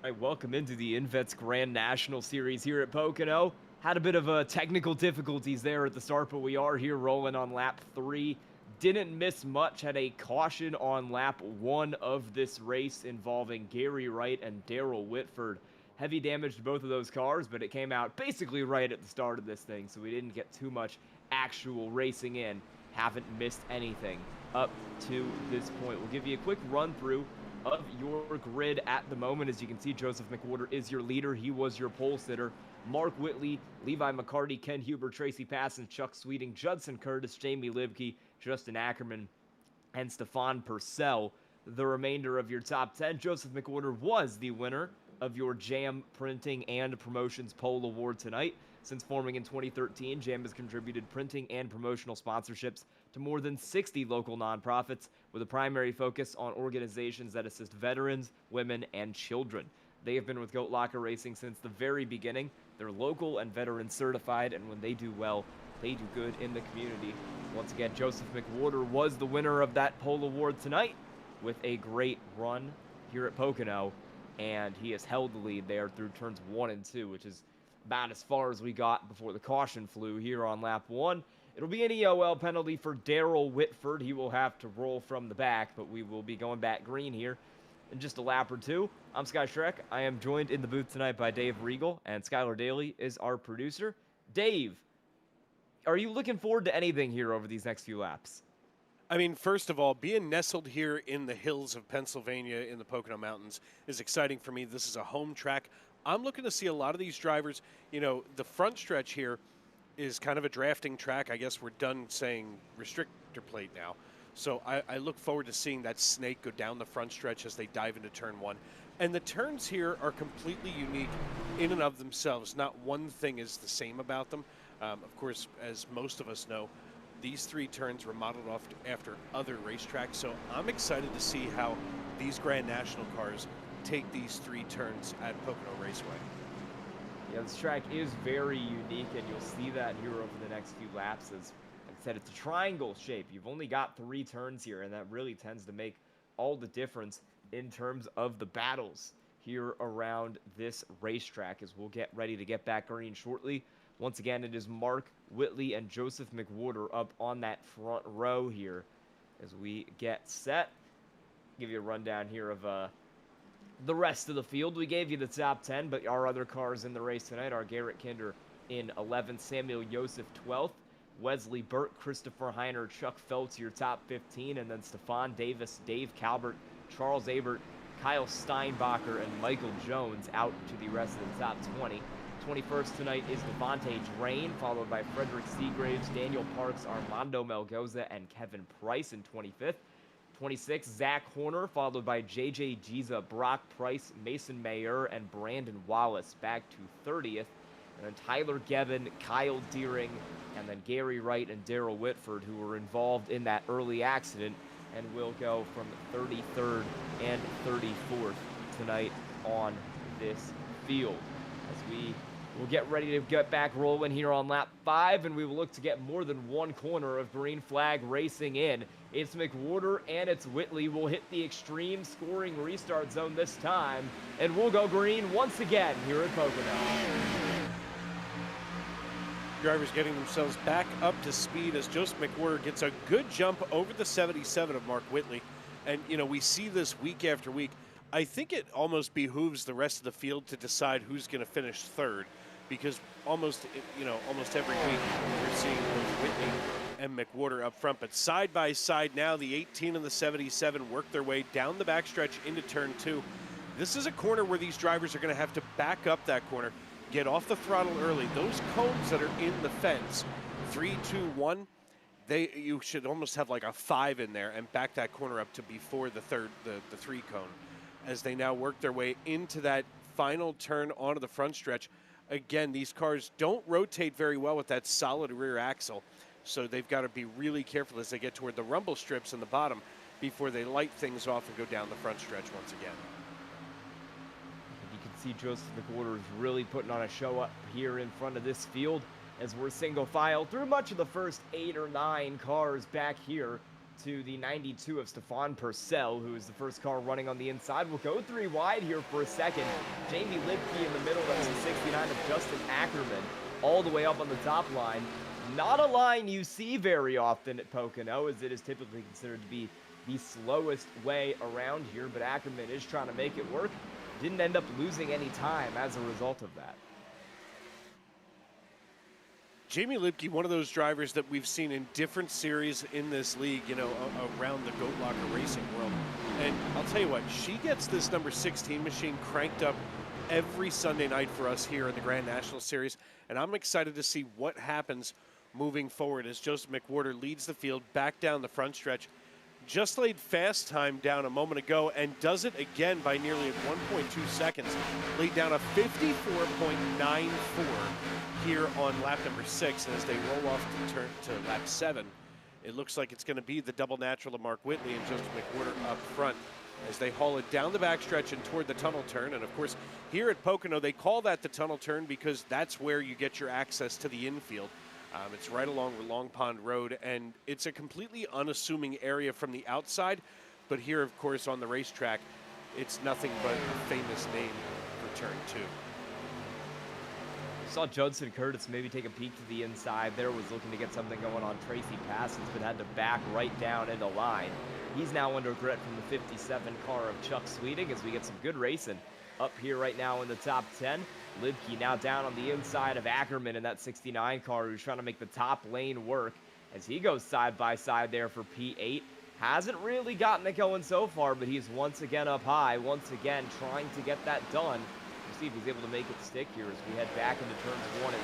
All right, welcome into the Invets Grand National Series here at Pocono. Had a bit of technical difficulties there at the start, but we are here rolling on lap 3. Didn't miss much, had a caution on lap 1 of this race involving Gary Wright and Daryl Whitford. Heavy damage to both of those cars, but it came out basically right at the start of this thing, so we didn't get too much actual racing in. Haven't missed anything up to this point. We'll give you a quick run through of your grid at the moment. As you can see, Joseph McWhorter is your leader. He was your pole sitter. Mark Whitley, Levi McCarty, Ken Huber, Tracy Passon, Chuck Sweeting, Judson Curtis, Jamie Libke, Justin Ackerman, and Stefan Purcell. The remainder of your top 10. Joseph McWhorter was the winner of your JAM Printing and Promotions Pole Award tonight. Since forming in 2013, JAM has contributed printing and promotional sponsorships to more than 60 local nonprofits, with a primary focus on organizations that assist veterans, women, and children. They have been with Goat Locker Racing since the very beginning. They're local and veteran certified, and when they do well, they do good in the community. Once again, Joseph McWhorter was the winner of that pole award tonight with a great run here at Pocono, and he has held the lead there through turns 1 and 2, which is about as far as we got before the caution flew here on lap 1. It'll be an EOL penalty for Daryl Whitford. He will have to roll from the back, but we will be going back green here in just a lap or two. I'm Sky Shrek. I am joined in the booth tonight by Dave Regal, and Skylar Daly is our producer. Dave, are you looking forward to anything here over these next few laps? I mean, first of all, being nestled here in the hills of Pennsylvania in the Pocono Mountains is exciting for me. This is a home track. I'm looking to see a lot of these drivers. You know, the front stretch here is kind of a drafting track. I guess we're done saying restrictor plate now. So I look forward to seeing that snake go down the front stretch as they dive into turn 1. And the turns here are completely unique in and of themselves. Not one thing is the same about them. Of course, as most of us know, these 3 turns were modeled off after other racetracks. So I'm excited to see how these Grand National cars take these 3 turns at Pocono Raceway. Yeah, this track is very unique, and you'll see that here over the next few laps. As like I said, it's a triangle shape. You've only got 3 turns here, and that really tends to make all the difference in terms of the battles here around this racetrack, as we'll get ready to get back green shortly. Once again, it is Mark Whitley and Joseph McWhorter up on that front row here as we get set. Give you a rundown here of the rest of the field. We gave you the top 10, but our other cars in the race tonight are Garrett Kinder in 11th, Samuel Joseph 12th, Wesley Burt, Christopher Heiner, Chuck Phelps, your top 15, and then Stefan Davis, Dave Calvert, Charles Abert, Kyle Steinbacher, and Michael Jones out to the rest of the top 20. 21st tonight is Devontae Drain, followed by Frederick Seagraves, Daniel Parks, Armando Melgoza, and Kevin Price in 25th. 26, Zach Horner, followed by JJ Giza, Brock Price, Mason Mayer, and Brandon Wallace back to 30th. And then Tyler Gevin, Kyle Deering, and then Gary Wright and Daryl Whitford, who were involved in that early accident, and will go from 33rd and 34th tonight on this field. As we will get ready to get back rolling here on lap 5, and we will look to get more than one corner of green flag racing in. It's McWhorter and it's Whitley. Will hit the extreme scoring restart zone this time, and we'll go green once again here at Pocono. Drivers getting themselves back up to speed as Joseph McWhorter gets a good jump over the 77 of Mark Whitley. And, you know, we see this week after week. I think it almost behooves the rest of the field to decide who's going to finish third, because almost every week we're seeing both Whitney and McWhorter up front. But side by side now, the 18 and the 77 work their way down the backstretch into turn 2. This is a corner where these drivers are going to have to back up that corner, get off the throttle early. Those cones that are in the fence, 3, 2, 1, you should almost have like a 5 in there and back that corner up to before the 3 cone, as they now work their way into that final turn onto the front stretch. Again, these cars don't rotate very well with that solid rear axle, so they've got to be really careful as they get toward the rumble strips in the bottom before they light things off and go down the front stretch once again. You can see Joseph McWhorter is really putting on a show up here in front of this field, as we're single file through much of the first 8 or 9 cars back here to the 92 of Stefan Purcell, who is the first car running on the inside. We'll go 3 wide here for a second. Jamie Libke in the middle. That's the 69 of Justin Ackerman, all the way up on the top line. Not a line you see very often at Pocono, as it is typically considered to be the slowest way around here, but Ackerman is trying to make it work. Didn't end up losing any time as a result of that. Jamie Libke, one of those drivers that we've seen in different series in this league, you know, around the Goat Locker racing world. And I'll tell you what, she gets this number 16 machine cranked up every Sunday night for us here in the Grand National Series. And I'm excited to see what happens moving forward as Joseph McWhorter leads the field back down the front stretch. Just laid fast time down a moment ago and does it again by nearly 1.2 seconds. Laid down a 54.94 here on lap number 6. And as they roll off to turn to lap 7, it looks like it's going to be the double natural of Mark Whitley and Joseph McWhorter up front as they haul it down the backstretch and toward the tunnel turn. And of course, here at Pocono, they call that the tunnel turn because that's where you get your access to the infield. It's right along Long Pond Road, and it's a completely unassuming area from the outside. But here, of course, on the racetrack, it's nothing but a famous name for turn 2. Saw Judson Curtis maybe take a peek to the inside there, was looking to get something going on Tracy Passons, but had to back right down into line. He's now under grit from the 57 car of Chuck Sweeting as we get some good racing up here right now in the top 10. Libke now down on the inside of Ackerman in that 69 car, who's trying to make the top lane work as he goes side by side there for P8. Hasn't really gotten it going so far, but he's once again up high, once again trying to get that done. We'll see if he's able to make it stick here as we head back into turns 1 and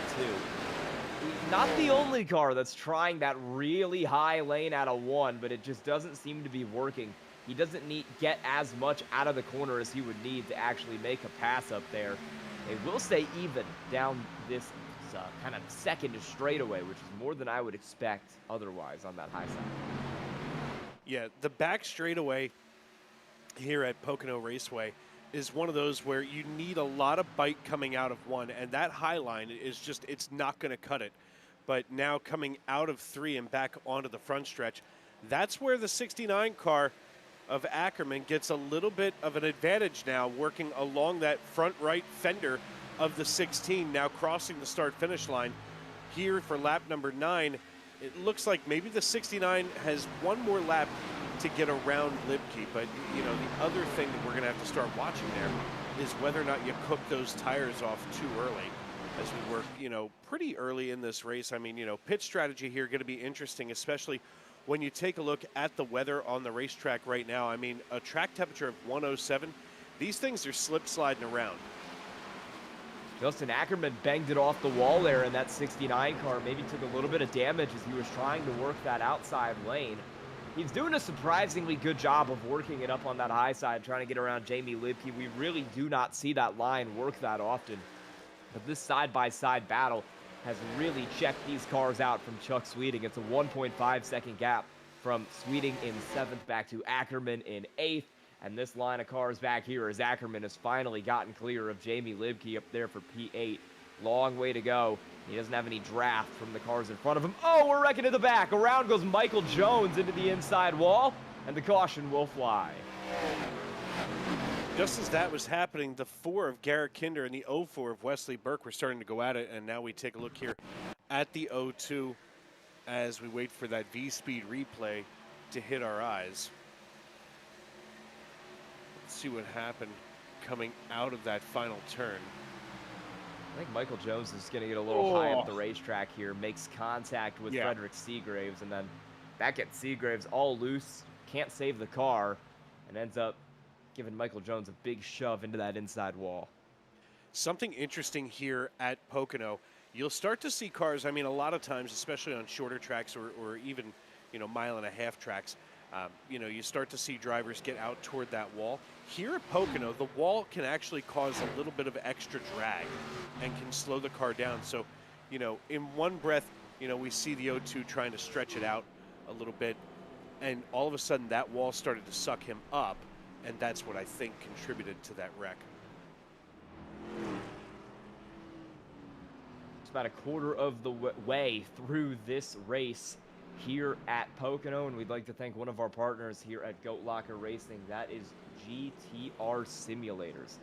2. He's not the only car that's trying that really high lane out of 1, but it just doesn't seem to be working. He doesn't get as much out of the corner as he would need to actually make a pass up there. They will stay even down this kind of second straightaway, which is more than I would expect otherwise on that high side. Yeah, the back straightaway here at Pocono Raceway is one of those where you need a lot of bite coming out of 1, and that high line is just, it's not going to cut it. But now coming out of 3 and back onto the front stretch, that's where the 69 car of Ackerman gets a little bit of an advantage now, working along that front right fender of the 16, now crossing the start-finish line here for lap number 9. It looks like maybe the 69 has one more lap to get around Libke, but you know, the other thing that we're going to have to start watching there is whether or not you cook those tires off too early as we work, you know, pretty early in this race. I mean, you know, pit strategy here going to be interesting, especially when you take a look at the weather on the racetrack right now. I mean, a track temperature of 107, these things are slip sliding around. Justin Ackerman banged it off the wall there in that 69 car. Maybe took a little bit of damage as he was trying to work that outside lane. He's doing a surprisingly good job of working it up on that high side, trying to get around Jamie Libke. We really do not see that line work that often. But this side-by-side battle has really checked these cars out from Chuck Sweeting. It's a 1.5 second gap from Sweeting in 7th back to Ackerman in 8th. And this line of cars back here as Ackerman has finally gotten clear of Jamie Libke up there for P8. Long way to go. He doesn't have any draft from the cars in front of him. Oh, we're wrecking to the back. Around goes Michael Jones into the inside wall, and the caution will fly. Just as that was happening, the 4 of Garrett Kinder and the 04 of Wesley Burke were starting to go at it, and now we take a look here at the 02 as we wait for that VSPEED replay to hit our eyes. Let's see what happened coming out of that final turn. I think Michael Jones is going to get a little high up the racetrack here, makes contact with Frederick Seagraves, and then that gets Seagraves all loose, can't save the car, and ends up giving Michael Jones a big shove into that inside wall. Something interesting here at Pocono, you'll start to see cars, I mean, a lot of times, especially on shorter tracks or even, you know, mile-and-a-half tracks, you know, you start to see drivers get out toward that wall. Here at Pocono, the wall can actually cause a little bit of extra drag and can slow the car down. So, you know, in one breath, you know, we see the 02 trying to stretch it out a little bit, and all of a sudden that wall started to suck him up, and that's what I think contributed to that wreck. It's about a quarter of the way through this race here at Pocono, and we'd like to thank one of our partners here at Goat Locker Racing. That is GTR Simulators.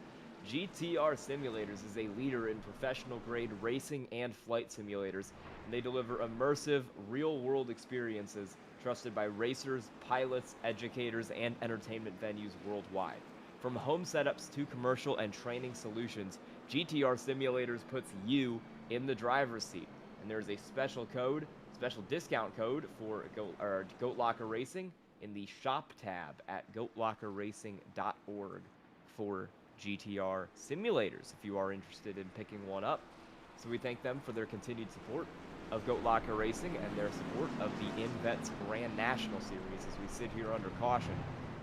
GTR Simulators is a leader in professional grade racing and flight simulators, and they deliver immersive, real-world experiences trusted by racers, pilots, educators, and entertainment venues worldwide. From home setups to commercial and training solutions, GTR Simulators puts you in the driver's seat. And there's a special discount code for Goat Locker Racing in the shop tab at goatlockerracing.org for GTR Simulators if you are interested in picking one up. So we thank them for their continued support of Goat Locker Racing and their support of the Invets Grand National Series as we sit here under caution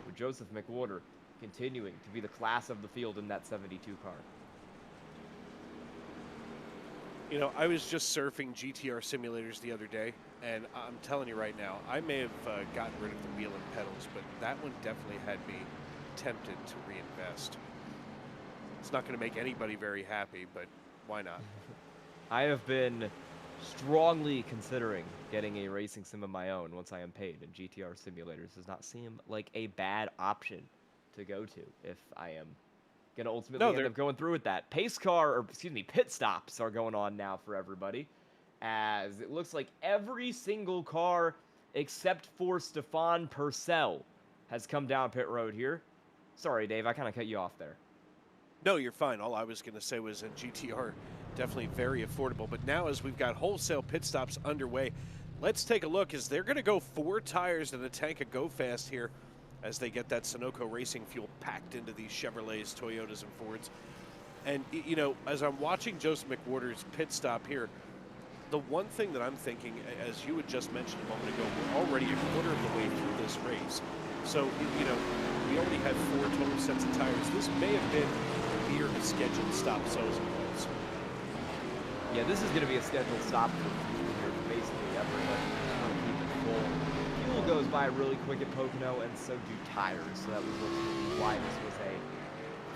with Joseph McWhorter continuing to be the class of the field in that 72 car. You know, I was just surfing GTR Simulators the other day, and I'm telling you right now, I may have gotten rid of the wheel and pedals, but that one definitely had me tempted to reinvest. It's not going to make anybody very happy, but why not? I have been strongly considering getting a racing sim of my own once I am paid, and GTR Simulators does not seem like a bad option to go to if I am going to ultimately end up going through with that. Pit stops are going on now for everybody, as it looks like every single car except for Stefan Purcell has come down pit road here. Sorry, Dave, I kind of cut you off there. No, you're fine. All I was going to say was GTR definitely very affordable. But now as we've got wholesale pit stops underway, let's take a look as they're going to go 4 tires and a tank of Go Fast here as they get that Sunoco racing fuel packed into these Chevrolets, Toyotas, and Fords. And, you know, as I'm watching Joseph McWhorter's pit stop here, the one thing that I'm thinking, as you had just mentioned a moment ago, we're already a quarter of the way through this race. So, you know, we already had 4 total sets of tires. This may have been near a scheduled stop, so as it was. Yeah, this is going to be a scheduled stop for fuel here for basically everybody. Just want to keep it full. Fuel goes by really quick at Pocono, and so do tires. So that was why this was a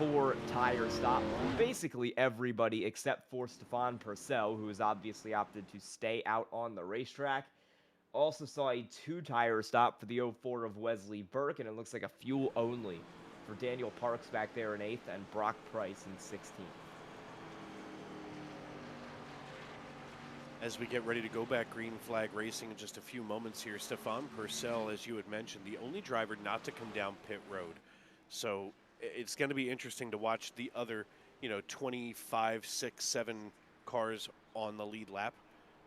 4-tire stop for basically everybody except for Stefan Purcell, who has obviously opted to stay out on the racetrack. Also saw a 2-tire stop for the 04 of Wesley Burke, and it looks like a fuel only for Daniel Parks back there in 8th and Brock Price in 16th. As we get ready to go back green flag racing in just a few moments here, Stefan Purcell, as you had mentioned, the only driver not to come down pit road. So it's going to be interesting to watch the other, 25, 6, 7 cars on the lead lap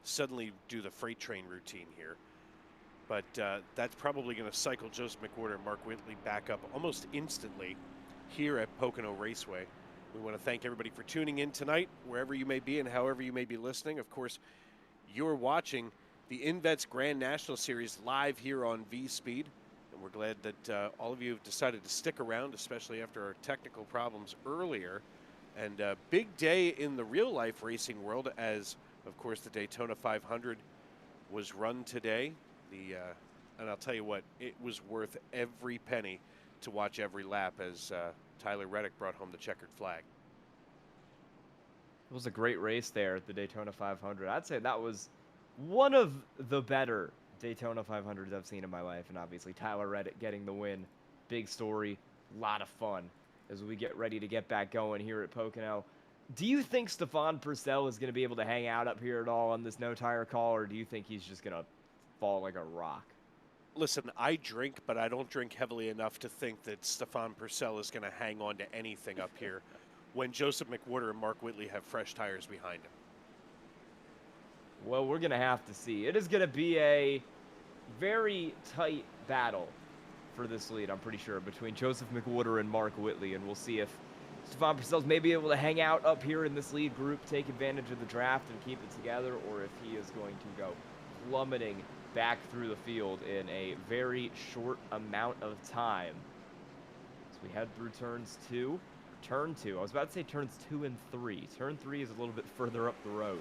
suddenly do the freight train routine here. But that's probably going to cycle Joseph McWhorter and Mark Whitley back up almost instantly here at Pocono Raceway. We want to thank everybody for tuning in tonight, wherever you may be and however you may be listening. Of course, you're watching the Invets Grand National Series live here on VSPEED, and we're glad that all of you have decided to stick around, especially after our technical problems earlier. And big day in the real-life racing world as, of course, the Daytona 500 was run today. And I'll tell you what, it was worth every penny to watch every lap as Tyler Reddick brought home the checkered flag. It was a great race there at the Daytona 500. I'd say that was one of the better Daytona 500s I've seen in my life. And obviously Tyler Reddick getting the win. Big story. A lot of fun as we get ready to get back going here at Pocono. Do you think Stefan Purcell is going to be able to hang out up here at all on this no-tire call, or do you think he's just going to fall like a rock? Listen, I drink, but I don't drink heavily enough to think that Stefan Purcell is going to hang on to anything up here when Joseph McWhorter and Mark Whitley have fresh tires behind him. Well, we're going to have to see. It is going to be a very tight battle for this lead, I'm pretty sure, between Joseph McWhorter and Mark Whitley, and we'll see if Stefan Purcell's may be able to hang out up here in this lead group, take advantage of the draft and keep it together, or if he is going to go plummeting back through the field in a very short amount of time. So we head through turn 2. I was about to say turns 2 and 3. Turn 3 is a little bit further up the road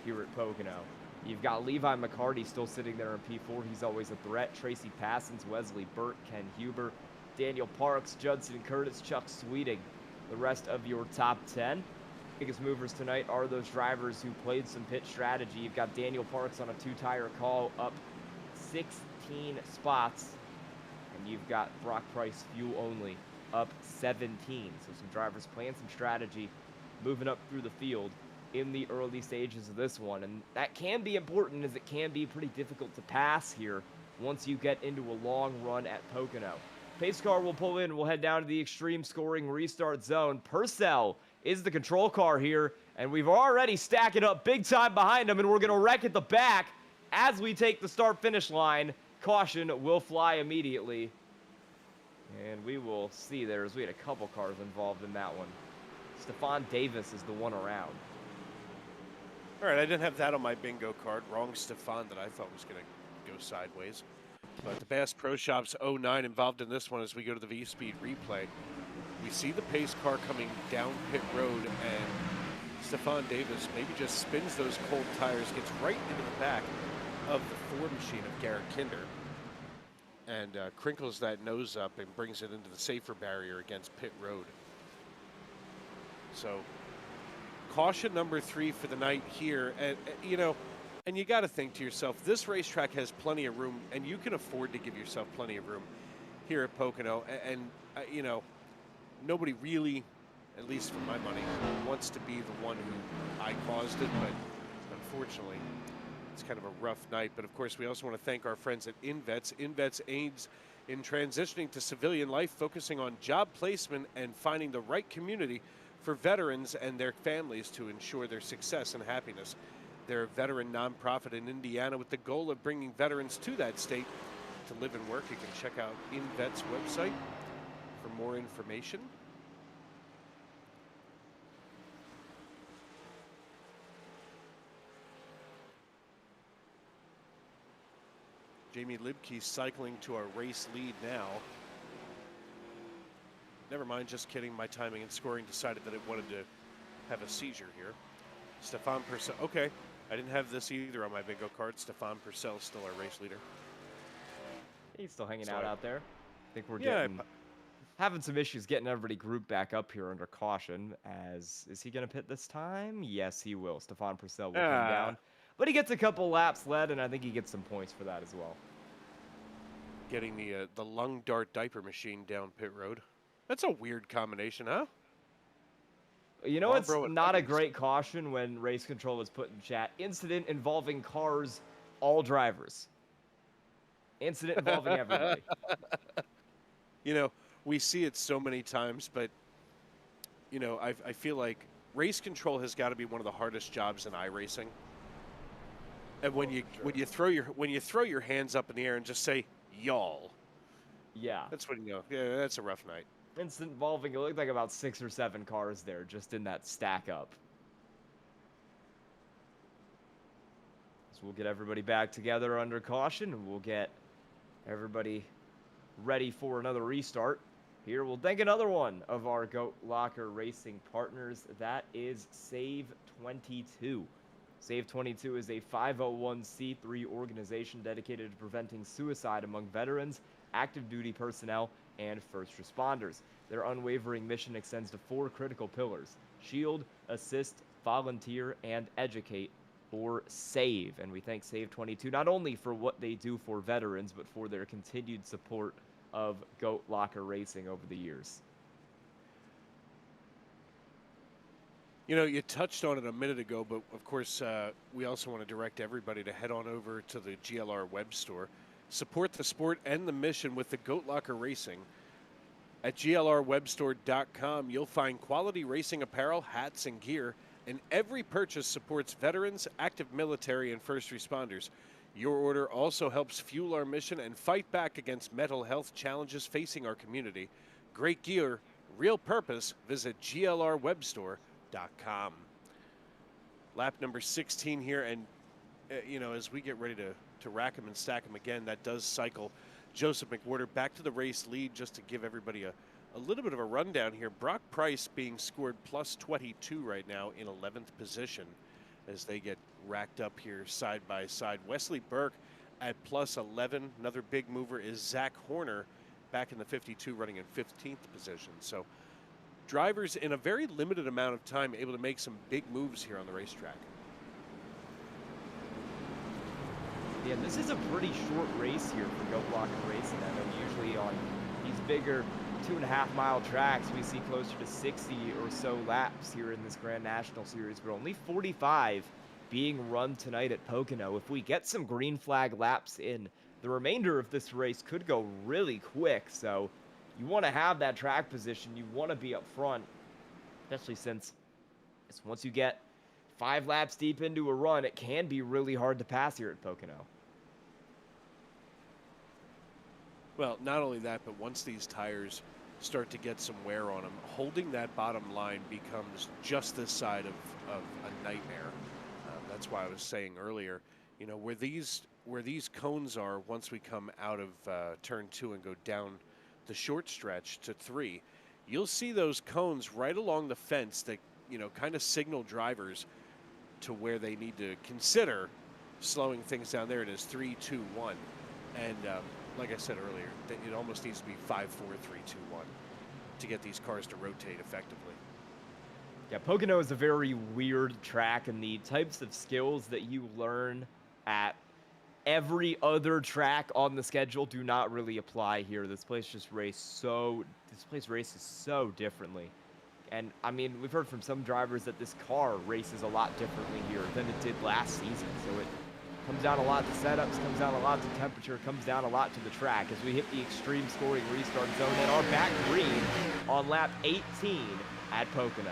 here at Pocono. You've got Levi McCarty still sitting there in P4. He's always a threat. Tracy Passons, Wesley Burke, Ken Huber, Daniel Parks, Judson Curtis, Chuck Sweeting. The rest of your top 10. Biggest movers tonight are those drivers who played some pit strategy. You've got Daniel Parks on a 2-tire call up 16 spots. And you've got Brock Price fuel only up 17. So some drivers playing some strategy, moving up through the field in the early stages of this one. And that can be important, as it can be pretty difficult to pass here once you get into a long run at Pocono. Pace car will pull in. We'll head down to the extreme scoring restart zone. Purcell is the control car here, and we've already stacked it up big time behind him, and we're going to wreck at the back as we take the start-finish line. Caution will fly immediately, and we will see there, as we had a couple cars involved in that one. Stephon Davis is the one around. All right, I didn't have that on my bingo card. Wrong Stephon that I thought was going to go sideways. But the Bass Pro Shops 09 involved in this one as we go to the VSPEED replay. We see the pace car coming down pit road, and Stephon Davis maybe just spins those cold tires, gets right into the back of the Ford machine of Garrett Kinder, and crinkles that nose up and brings it into the safer barrier against pit road. So caution number 3 for the night here. And you know, and you got to think to yourself, this racetrack has plenty of room, and you can afford to give yourself plenty of room here at Pocono. And you know, nobody really, at least for my money, wants to be the one who I caused it, but unfortunately, it's kind of a rough night. But of course, we also want to thank our friends at Invets. Invets aids in transitioning to civilian life, focusing on job placement and finding the right community for veterans and their families to ensure their success and happiness. They're a veteran nonprofit in Indiana with the goal of bringing veterans to that state to live and work. You can check out Invets' website for more information. Jamie Libke cycling to our race lead now. Never mind, just kidding. My timing and scoring decided that it wanted to have a seizure here. Stephon Purcell. Okay, I didn't have this either on my bingo card. Stephon Purcell still our race leader. He's still hanging out there. I think we're having some issues getting everybody grouped back up here under caution. Is he going to pit this time? Yes, he will. Stephon Purcell will come down. But he gets a couple laps led, and I think he gets some points for that as well. Getting the lung dart diaper machine down pit road. That's a weird combination, huh? You know, it's not a great caution when race control is put in chat. Incident involving cars, all drivers. Incident involving everybody. You know, we see it so many times, but, you know, I feel like race control has got to be one of the hardest jobs in iRacing. And when you throw your hands up in the air and just say y'all, yeah, that's when you know. Yeah, that's a rough night. Incident involving, it looked like about 6 or 7 cars there, just in that stack up. So we'll get everybody back together under caution, and we'll get everybody ready for another restart. Here, we'll thank another one of our Goat Locker Racing partners. That is Save 22. Save 22 is a 501c3 organization dedicated to preventing suicide among veterans, active duty personnel, and first responders. Their unwavering mission extends to 4 critical pillars: shield, assist, volunteer, and educate, or save. And we thank Save 22 not only for what they do for veterans, but for their continued support of Goat Locker Racing over the years. You know, you touched on it a minute ago, but of course, we also want to direct everybody to head on over to the GLR web store. Support the sport and the mission with the Goat Locker Racing. At glrwebstore.com, you'll find quality racing apparel, hats, and gear, and every purchase supports veterans, active military, and first responders. Your order also helps fuel our mission and fight back against mental health challenges facing our community. Great gear, real purpose. Visit glrwebstore.com. Lap number 16 here, and you know, as we get ready to rack them and stack them again, that does cycle Joseph McWhorter back to the race lead. Just to give everybody a little bit of a rundown here, Brock Price being scored plus 22 right now in 11th position as they get racked up here side by side. Wesley Burke at plus 11. Another big mover is Zach Horner back in the 52 running in 15th position. So drivers in a very limited amount of time able to make some big moves here on the racetrack. Yeah, this is a pretty short race here for Go Block and Racing. I know usually on these bigger 2.5-mile tracks, we see closer to 60 or so laps here in this Grand National Series, but only 45 being run tonight at Pocono. If we get some green flag laps in, the remainder of this race could go really quick. So you want to have that track position. You want to be up front, especially since once you get 5 laps deep into a run, it can be really hard to pass here at Pocono. Well, not only that, but once these tires start to get some wear on them, holding that bottom line becomes just this side of a nightmare. That's why I was saying earlier, you know, where these cones are once we come out of turn 2 and go down the short stretch to 3, you'll see those cones right along the fence that, you know, kind of signal drivers to where they need to consider slowing things down. There it is, 3, 2, 1. And like I said earlier, it almost needs to be 5, 4, 3, 2, 1 to get these cars to rotate effectively. Yeah, Pocono is a very weird track, and the types of skills that you learn at every other track on the schedule do not really apply here. This place races so differently. And I mean, we've heard from some drivers that this car races a lot differently here than it did last season. So it comes down a lot to setups, comes down a lot to temperature, comes down a lot to the track as we hit the extreme scoring restart zone and are back green on lap 18 at Pocono.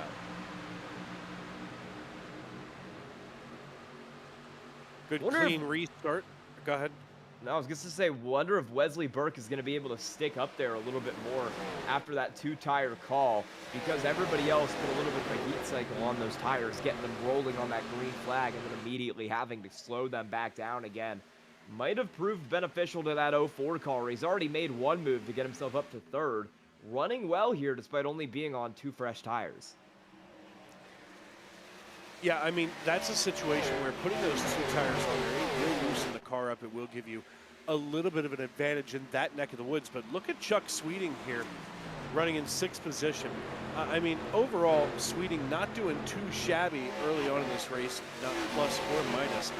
Good clean restart. Go ahead. No, I was just to say, wonder if Wesley Burke is going to be able to stick up there a little bit more after that 2-tire call, because everybody else put a little bit of a heat cycle on those tires, getting them rolling on that green flag and then immediately having to slow them back down again. Might have proved beneficial to that 04 car. He's already made one move to get himself up to 3rd. Running well here despite only being on 2 fresh tires. Yeah, I mean, that's a situation where putting those 2 tires on there, it will loosen the car up. It will give you a little bit of an advantage in that neck of the woods. But look at Chuck Sweeting here running in 6th position. I mean, overall, Sweeting not doing too shabby early on in this race, not plus or minus,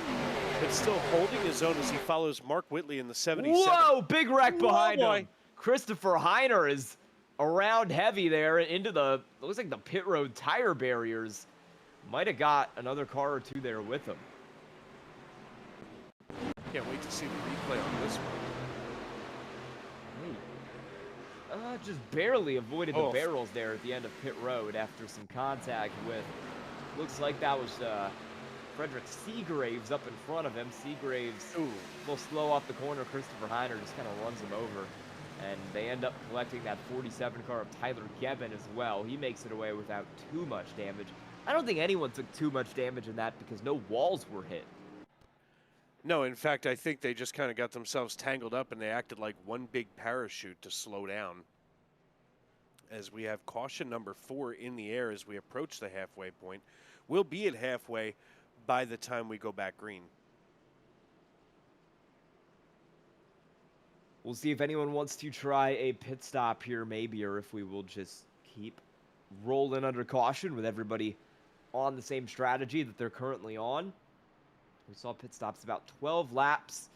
but still holding his own as he follows Mark Whitley in the 77. Whoa, big wreck behind him. Christopher Heiner is around heavy there into the, looks like the pit road tire barriers. Might have got another car or 2 there with him. Can't wait to see the replay on this one. Wait. Just barely avoided the barrels there at the end of pit road after some contact with, looks like that was Frederick Seagraves up in front of him. Seagraves a little slow off the corner. Christopher Heiner just kind of runs him over. And they end up collecting that 47 car of Tyler Gebbin as well. He makes it away without too much damage. I don't think anyone took too much damage in that because no walls were hit. No, in fact, I think they just kind of got themselves tangled up and they acted like one big parachute to slow down. As we have caution number 4 in the air as we approach the halfway point. We'll be at halfway by the time we go back green. We'll see if anyone wants to try a pit stop here maybe, or if we will just keep rolling under caution with everybody on the same strategy that they're currently on. We saw pit stops about 12 laps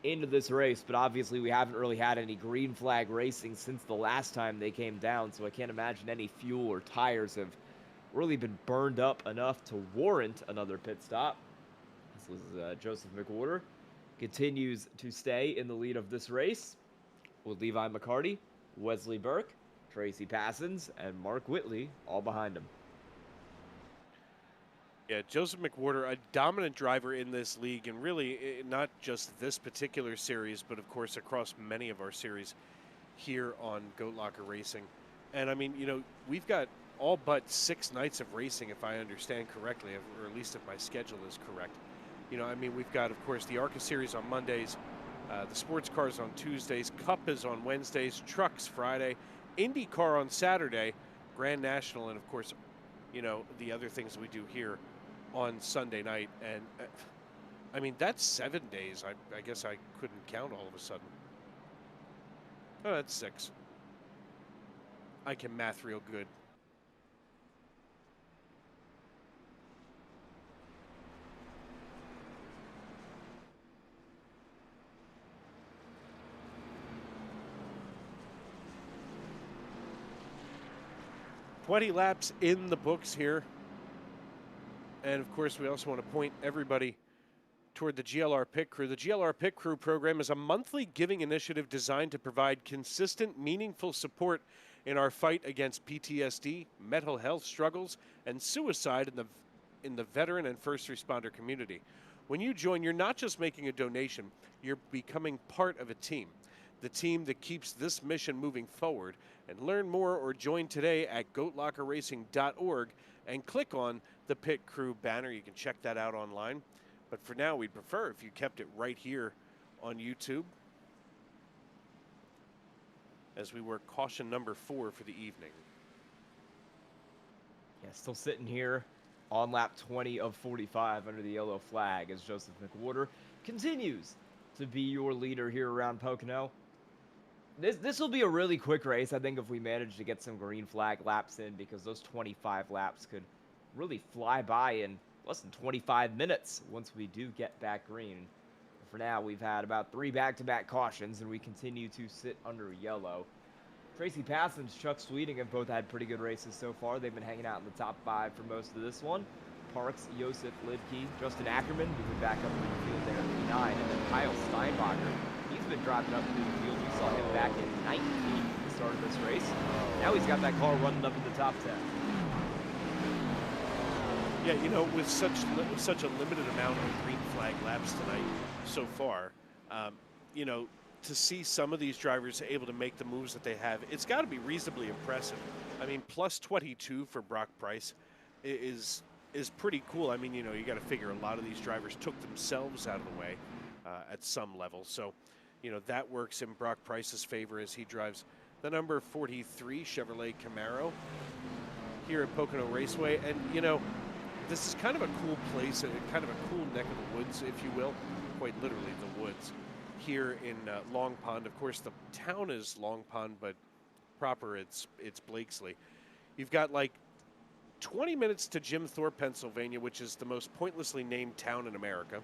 into this race, but obviously we haven't really had any green flag racing since the last time they came down, so I can't imagine any fuel or tires have really been burned up enough to warrant another pit stop. This is Joseph McWhorter continues to stay in the lead of this race with Levi McCarty, Wesley Burke, Tracy Passons, and Mark Whitley all behind him. Yeah, Joseph McWhorter, a dominant driver in this league, and really not just this particular series, but of course across many of our series here on Goat Locker Racing. And I mean, you know, we've got all but 6 nights of racing, if I understand correctly, or at least if my schedule is correct. You know, I mean, we've got, of course, the ARCA Series on Mondays, the sports cars on Tuesdays, Cup is on Wednesdays, Trucks Friday, IndyCar on Saturday, Grand National, and of course, you know, the other things we do here on Sunday night. And I mean, that's 7 days. I guess I couldn't count all of a sudden. Oh, that's 6. I can math real good. 20 laps in the books here. And of course, we also want to point everybody toward the GLR Pit Crew. The GLR Pit Crew program is a monthly giving initiative designed to provide consistent, meaningful support in our fight against PTSD, mental health struggles, and suicide in the veteran and first responder community. When you join, you're not just making a donation, you're becoming part of a team. The team that keeps this mission moving forward. And learn more or join today at goatlockerracing.org and click on the Pit Crew banner. You can check that out online. But for now, we'd prefer if you kept it right here on YouTube as we work caution number 4 for the evening. Yeah, still sitting here on lap 20 of 45 under the yellow flag as Joseph McWhorter continues to be your leader here around Pocono. This will be a really quick race, I think, if we manage to get some green flag laps in, because those 25 laps could really fly by in less than 25 minutes once we do get back green. For now, we've had about 3 back-to-back cautions, and we continue to sit under yellow. Tracy Passons, Chuck Sweeting have both had pretty good races so far. They've been hanging out in the top 5 for most of this one. Parks, Josef Lidke, Justin Ackerman moving back up through the field there at P9, and then Kyle Steinbacher. He's been driving up through the field. We saw him back in 19th at the start of this race. Now he's got that car running up in the top 10. Yeah, you know, with such a limited amount of green flag laps tonight so far, you know, to see some of these drivers able to make the moves that they have, it's got to be reasonably impressive. I mean, plus 22 for Brock Price is pretty cool. I mean, you know, you got to figure a lot of these drivers took themselves out of the way at some level. So, you know, that works in Brock Price's favor as he drives the number 43 Chevrolet Camaro here at Pocono Raceway. And, you know, this is kind of a cool place, kind of a cool neck of the woods, if you will, quite literally the woods, here in Long Pond. Of course, the town is Long Pond, but proper it's Blakesley. You've got like 20 minutes to Jim Thorpe, Pennsylvania, which is the most pointlessly named town in America.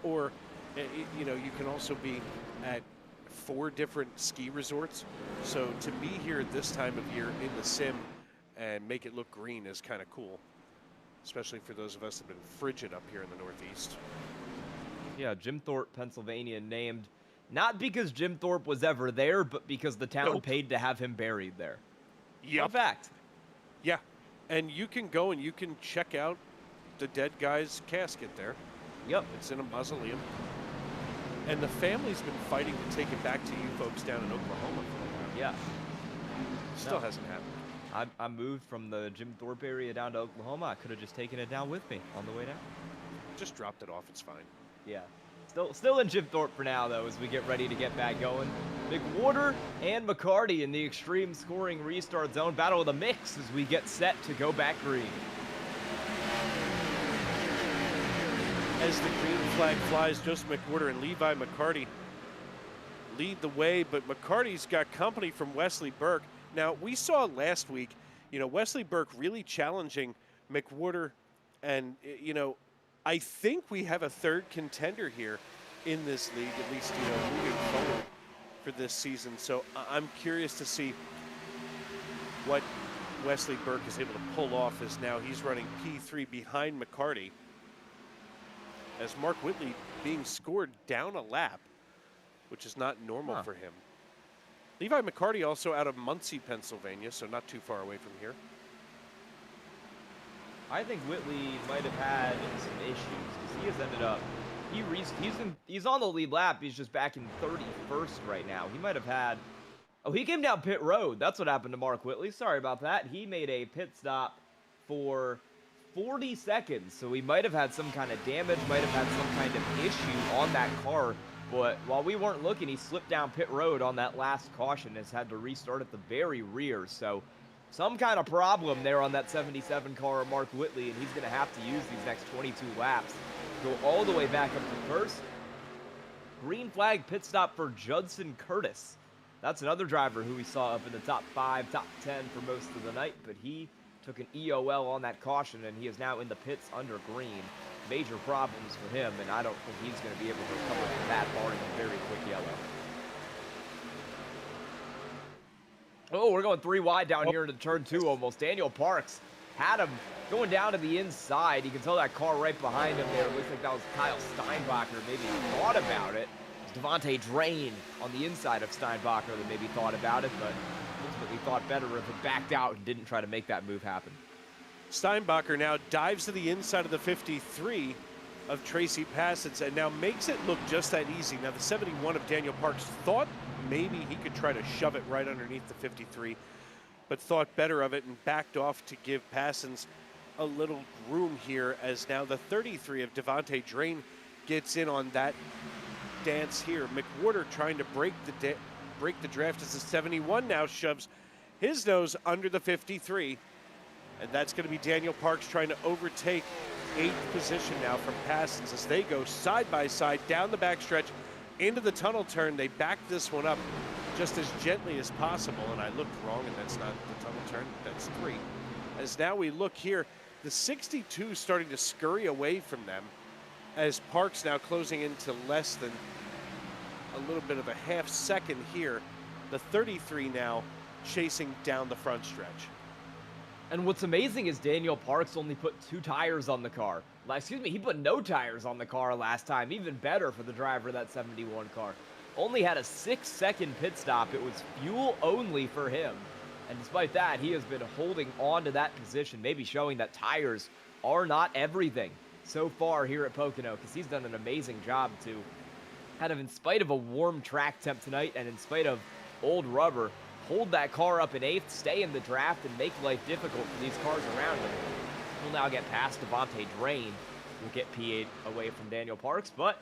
Or, you know, you can also be at 4 different ski resorts. So to be here at this time of year in the sim and make it look green is kind of cool, especially for those of us that have been frigid up here in the Northeast. Yeah, Jim Thorpe, Pennsylvania, named not because Jim Thorpe was ever there, but because the town paid to have him buried there. Yep. Fun fact. Yeah, and you can go and you can check out the dead guy's casket there. Yep. It's in a mausoleum. And the family's been fighting to take it back to you folks down in Oklahoma for a while. Yeah. Still hasn't happened. I moved from the Jim Thorpe area down to Oklahoma. I could have just taken it down with me on the way down. Just dropped it off. It's fine. Yeah. Still in Jim Thorpe for now, though, as we get ready to get back going. McWhorter and McCarty in the extreme scoring restart zone. Battle of the mix as we get set to go back green. As the green flag flies, Joseph McWhorter and Levi McCarty lead the way, but McCarty's got company from Wesley Burke. Now, we saw last week, you know, Wesley Burke really challenging McWhorter, and, you know, I think we have a third contender here in this league, at least, you know, moving forward for this season. So I'm curious to see what Wesley Burke is able to pull off, as now he's running P3 behind McCarty, as Mark Whitley being scored down a lap, which is not normal for him. Levi McCarty also out of Muncie, Pennsylvania, so not too far away from here. I think Whitley might have had some issues because he has ended up. He's on the lead lap. He's just back in 31st right now. He might have had. Oh, he came down pit road. That's what happened to Mark Whitley. Sorry about that. He made a pit stop for 40 seconds, so he might have had some kind of damage, might have had some kind of issue on that car. But while we weren't looking, he slipped down pit road on that last caution, has had to restart at the very rear. So some kind of problem there on that 77 car of Mark Whitley, and he's going to have to use these next 22 laps. Go all the way back up to first. Green flag pit stop for Judson Curtis. That's another driver who we saw up in the top 5, top 10 for most of the night, but he took an EOL on that caution, and he is now in the pits under green. Major problems for him, and I don't think he's going to be able to recover from that, barring a very quick yellow. Oh, we're going 3 wide down Oh, here into turn 2 almost. Daniel Parks had him going down to the inside. You can tell that car right behind him there. It looks like that was Kyle Steinbacher maybe thought about it. It was Devontae Drain on the inside of Steinbacher that maybe thought about it, but ultimately thought better if it backed out and didn't try to make that move happen. Steinbacher now dives to the inside of the 53 of Tracy Passons and now makes it look just that easy. Now the 71 of Daniel Parks thought maybe he could try to shove it right underneath the 53, but thought better of it and backed off to give Passons a little room here, as now the 33 of Devontae Drain gets in on that dance here. McWhorter trying to break the draft as the 71 now shoves his nose under the 53. And that's going to be Daniel Parks trying to overtake 8th position now from Passons as they go side by side down the backstretch into the tunnel turn. They back this one up just as gently as possible. And I looked wrong, and that's not the tunnel turn. That's 3. As now we look here, the 62 starting to scurry away from them as Parks now closing into less than a little bit of a half second here. The 33 now chasing down the front stretch. And what's amazing is Daniel Parks only put 2 tires on the car. Excuse me, he put no tires on the car last time. Even better for the driver of that 71 car. Only had a 6-second pit stop. It was fuel only for him. And despite that, he has been holding on to that position, maybe showing that tires are not everything so far here at Pocono, because he's done an amazing job to, kind of in spite of a warm track temp tonight and in spite of old rubber, hold that car up in 8th, stay in the draft, and make life difficult for these cars around him. He'll now get past Devontae Drain. Will get P8 away from Daniel Parks, but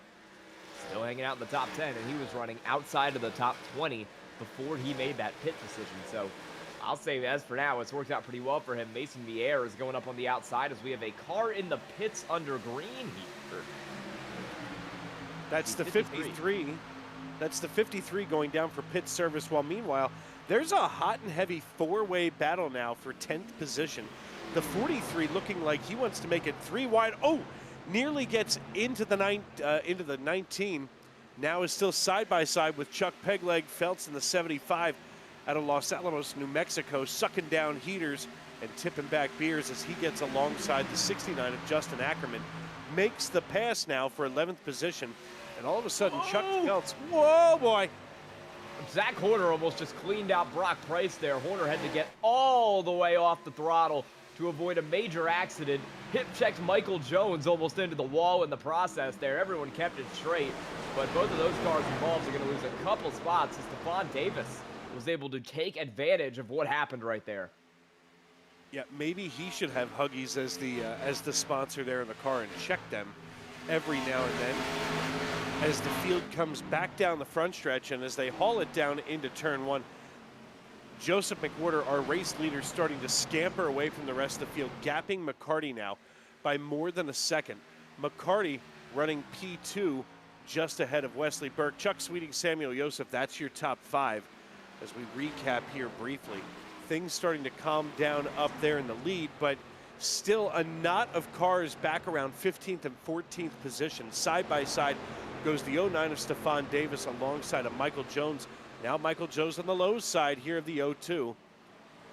still hanging out in the top 10, and he was running outside of the top 20 before he made that pit decision. So I'll say, as for now, it's worked out pretty well for him. Mason Vieira is going up on the outside as we have a car in the pits under green here. That's the 53. That's the 53 going down for pit service, while meanwhile, there's a hot and heavy 4-way battle now for 10th position. The 43 looking like he wants to make it 3 wide. Oh, nearly gets into the 19. Now is still side by side with Chuck Pegleg Feltz in the 75 out of Los Alamos, New Mexico, sucking down heaters and tipping back beers as he gets alongside the 69 of Justin Ackerman. Makes the pass now for 11th position. And all of a sudden, Chuck Feltz, whoa, boy. Zach Horner almost just cleaned out Brock Price there. Horner had to get all the way off the throttle to avoid a major accident. Hip checked Michael Jones almost into the wall in the process there. Everyone kept it straight, but both of those cars involved are going to lose a couple spots as Stephon Davis was able to take advantage of what happened right there. Yeah, maybe he should have Huggies as the sponsor there in the car and check them every now and then as the field comes back down the front stretch, and as they haul it down into turn 1. Joseph McWhorter, our race leader, starting to scamper away from the rest of the field, gapping McCarty now by more than a second. McCarty running P2 just ahead of Wesley Burke. Chuck Sweeting, Samuel Joseph, that's your top 5 as we recap here briefly. Things starting to calm down up there in the lead, but still a knot of cars back around 15th and 14th position. Side by side goes the 09 of Stephon Davis alongside of Michael Jones. Now Michael Jones on the low side here of the 02.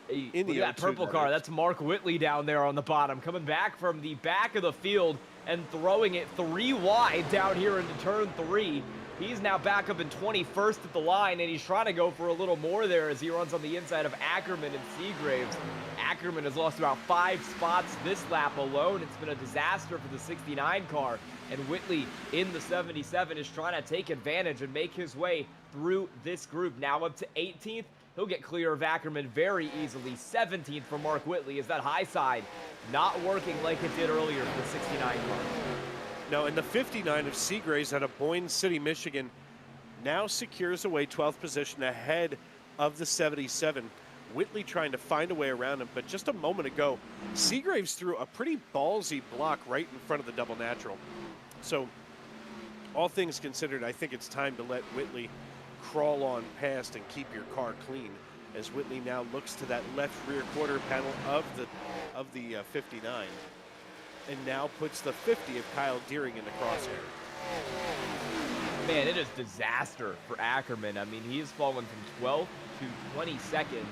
Hey, look at that purple car. That's Mark Whitley down there on the bottom, coming back from the back of the field and throwing it 3 wide down here into turn 3. He's now back up in 21st at the line, and he's trying to go for a little more there as he runs on the inside of Ackerman and Seagraves. Ackerman has lost about 5 spots this lap alone. It's been a disaster for the 69 car, and Whitley in the 77 is trying to take advantage and make his way through this group. Now up to 18th. He'll get clear of Ackerman very easily. 17th for Mark Whitley as that high side not working like it did earlier for the 69 car. Now, in the 59 of Seagraves out of Boyne City, Michigan, now secures away 12th position ahead of the 77. Whitley trying to find a way around him, but just a moment ago, Seagraves threw a pretty ballsy block right in front of the double natural. So, all things considered, I think it's time to let Whitley crawl on past and keep your car clean, as Whitley now looks to that left rear quarter panel of the 59. And now puts the 50 of Kyle Deering in the crosshair. Man, it is disaster for Ackerman. I mean, he has fallen from 12th to 22nd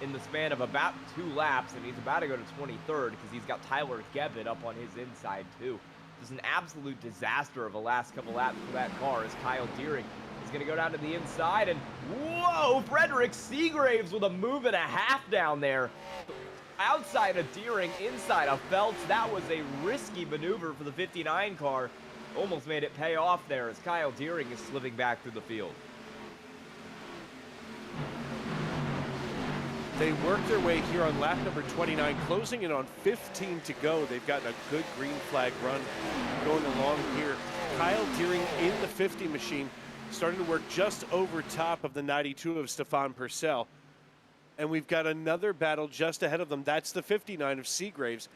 in the span of about 2 laps, and he's about to go to 23rd because he's got Tyler Gebbett up on his inside too. Just an absolute disaster of a last couple laps for that car as Kyle Deering is going to go down to the inside, and whoa, Frederick Seagraves with a move and a half down there. Outside of Deering, inside of Phelps. That was a risky maneuver for the 59 car. Almost made it pay off there as Kyle Deering is slipping back through the field. They work their way here on lap number 29, closing in on 15 to go. They've gotten a good green flag run going along here. Kyle Deering in the 50 machine, starting to work just over top of the 92 of Stefan Purcell. And we've got another battle just ahead of them. That's the 59 of Seagraves.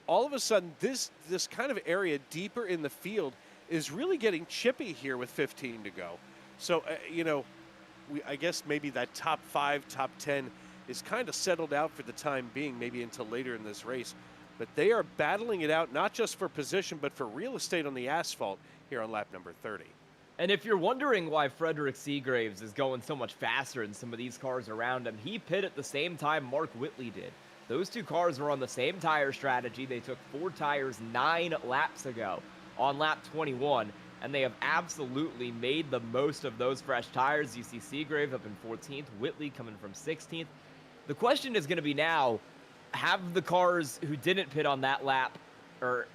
All of a sudden, this kind of area deeper in the field is really getting chippy here with 15 to go. So, I guess maybe that top 5, top 10 is kind of settled out for the time being, maybe until later in this race. But they are battling it out, not just for position, but for real estate on the asphalt here on lap number 30. And if you're wondering why Frederick Seagraves is going so much faster than some of these cars around him, he pit at the same time Mark Whitley did. Those two cars were on the same tire strategy. They took 4 tires 9 laps ago on lap 21, and they have absolutely made the most of those fresh tires. You see Seagrave up in 14th, Whitley coming from 16th. The question is going to be now, have the cars who didn't pit on that lap, or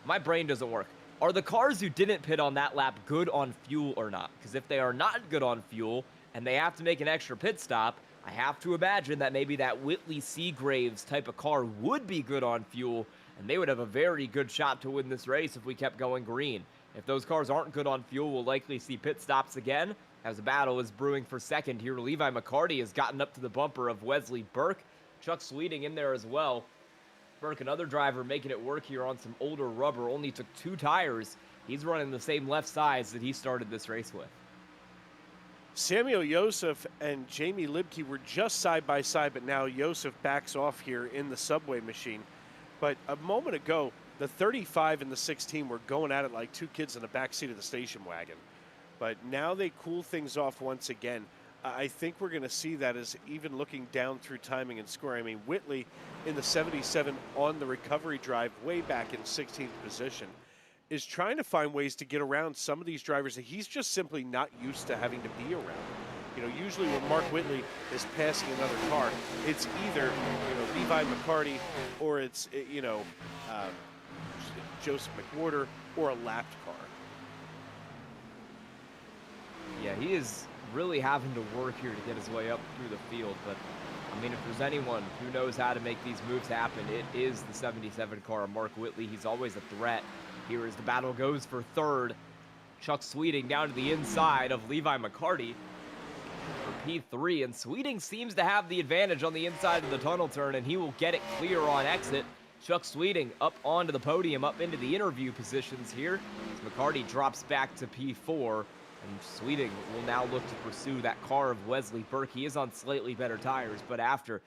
my brain doesn't work. Are the cars who didn't pit on that lap good on fuel or not? Because if they are not good on fuel and they have to make an extra pit stop, I have to imagine that maybe that Whitley Seagraves type of car would be good on fuel, and they would have a very good shot to win this race if we kept going green. If those cars aren't good on fuel, we'll likely see pit stops again, as a battle is brewing for second here. Levi McCarty has gotten up to the bumper of Wesley Burke. Chuck Sweeting in there as well. Burke, another driver, making it work here on some older rubber. Only took 2 tires. He's running the same left sides that he started this race with. Samuel Joseph and Jamie Libke were just side by side, but now Joseph backs off here in the subway machine. But a moment ago, the 35 and the 16 were going at it like 2 kids in the backseat of the station wagon. But now they cool things off once again. I think we're going to see that as even looking down through timing and score. I mean, Whitley in the 77 on the recovery drive way back in 16th position is trying to find ways to get around some of these drivers that he's just simply not used to having to be around. Usually when Mark Whitley is passing another car, it's either, Levi McCarty or it's, Joseph McWhorter or a lapped car. Yeah, he is really having to work here to get his way up through the field, but I mean, if there's anyone who knows how to make these moves happen, it is the 77 car, Mark Whitley. He's always a threat. Here as the battle goes for third. Chuck Sweeting down to the inside of Levi McCarty for P3, and Sweeting seems to have the advantage on the inside of the tunnel turn, and he will get it clear on exit. Chuck Sweeting up onto the podium, up into the interview positions here, as McCarty drops back to P4. And Sweeting will now look to pursue that car of Wesley Burke. He is on slightly better tires, but after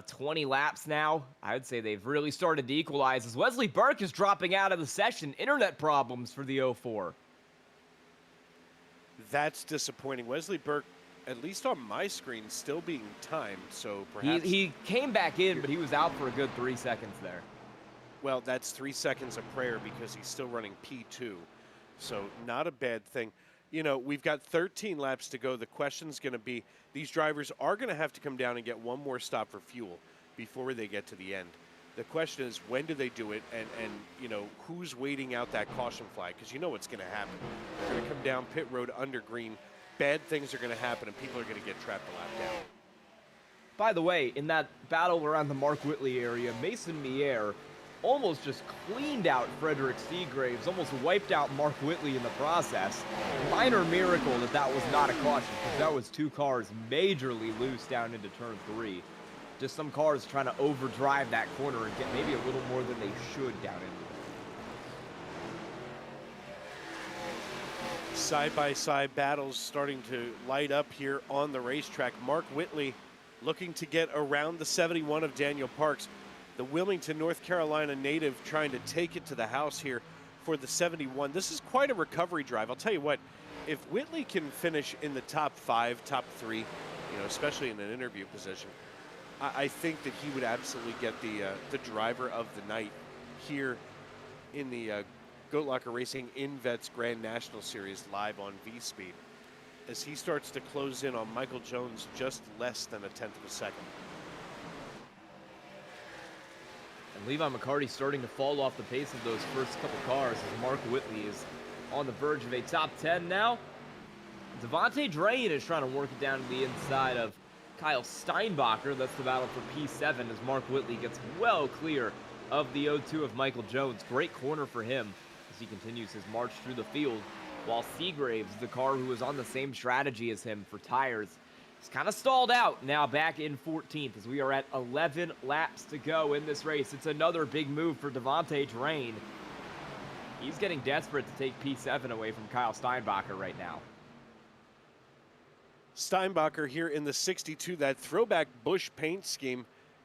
20 laps now, I would say they've really started to equalize as Wesley Burke is dropping out of the session. Internet problems for the 04. That's disappointing. Wesley Burke, at least on my screen, still being timed, so perhaps... He came back in, but he was out for a good 3 seconds there. Well, that's 3 seconds of prayer because he's still running P2, so not a bad thing. We've got 13 laps to go. The question's going to be, these drivers are going to have to come down and get one more stop for fuel before they get to the end. The question is, when do they do it? And who's waiting out that caution flag? Because you know what's going to happen. They're going to come down pit road under green. Bad things are going to happen, and people are going to get trapped a lap down. By the way, in that battle around the Mark Whitley area, Mason Mier almost just cleaned out Frederick Seagraves, almost wiped out Mark Whitley in the process. Minor miracle that was not a caution, because that was 2 cars majorly loose down into turn 3. Just some cars trying to overdrive that corner and get maybe a little more than they should down into it. Side-by-side battles starting to light up here on the racetrack. Mark Whitley looking to get around the 71 of Daniel Parks. The Wilmington, North Carolina native trying to take it to the house here for the 71. This is quite a recovery drive. I'll tell you what, if Whitley can finish in the top 5, top 3, especially in an interview position, I think that he would absolutely get the driver of the night here in the Goat Locker Racing Invets Grand National Series live on VSPEED as he starts to close in on Michael Jones just less than a tenth of a second. And Levi McCarty starting to fall off the pace of those first couple cars as Mark Whitley is on the verge of a top 10 now. Devontae Drain is trying to work it down to the inside of Kyle Steinbacher. That's the battle for P7 as Mark Whitley gets well clear of the 0-2 of Michael Jones. Great corner for him as he continues his march through the field, while Seagraves, the car who was on the same strategy as him for tires, is kind of stalled out now back in 14th as we are at 11 laps to go in this race. It's another big move for Devontae Drain. He's getting desperate to take P7 away from Kyle Steinbacher right now. Steinbacher here in the 62, that throwback Busch paint scheme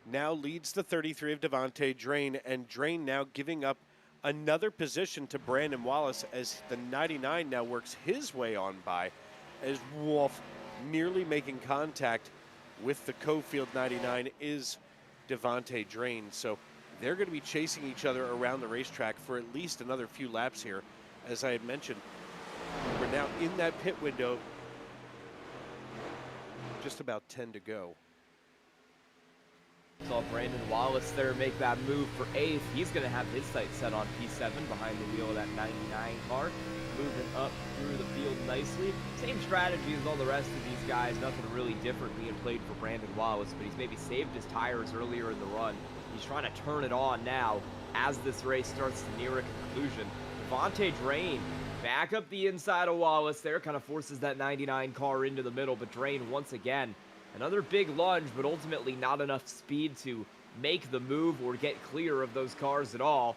now leads the 33 of Devontae Drain, and Drain now giving up another position to Brandon Wallace as the 99 now works his way on by, as Wolf nearly making contact with the Cofield 99 is Devontae Drain. So they're going to be chasing each other around the racetrack for at least another few laps here. As I had mentioned, we're now in that pit window, just about 10 to go. Saw Brandon Wallace there make that move for 8th. He's going to have his sights set on P7 behind the wheel of that 99 car. Moving up through the field nicely. Same strategy as all the rest of these guys. Nothing really different being played for Brandon Wallace, but he's maybe saved his tires earlier in the run. He's trying to turn it on now as this race starts to near a conclusion. Devontae Drain back up the inside of Wallace there. Kind of forces that 99 car into the middle, but Drain once again another big lunge, but ultimately not enough speed to make the move or get clear of those cars at all.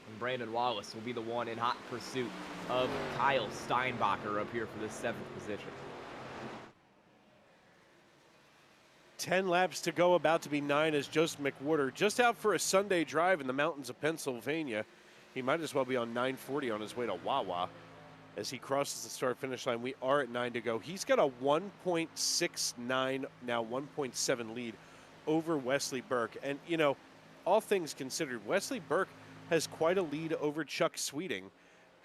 And Brandon Wallace will be the one in hot pursuit of Kyle Steinbacher up here for this 7th position. 10 laps to go, about to be 9 as Joseph McWhorter just out for a Sunday drive in the mountains of Pennsylvania. He might as well be on 940 on his way to Wawa. As he crosses the start-finish line, we are at 9 to go. He's got a 1.69, now 1.7 lead over Wesley Burke. And, you know, all things considered, Wesley Burke has quite a lead over Chuck Sweeting.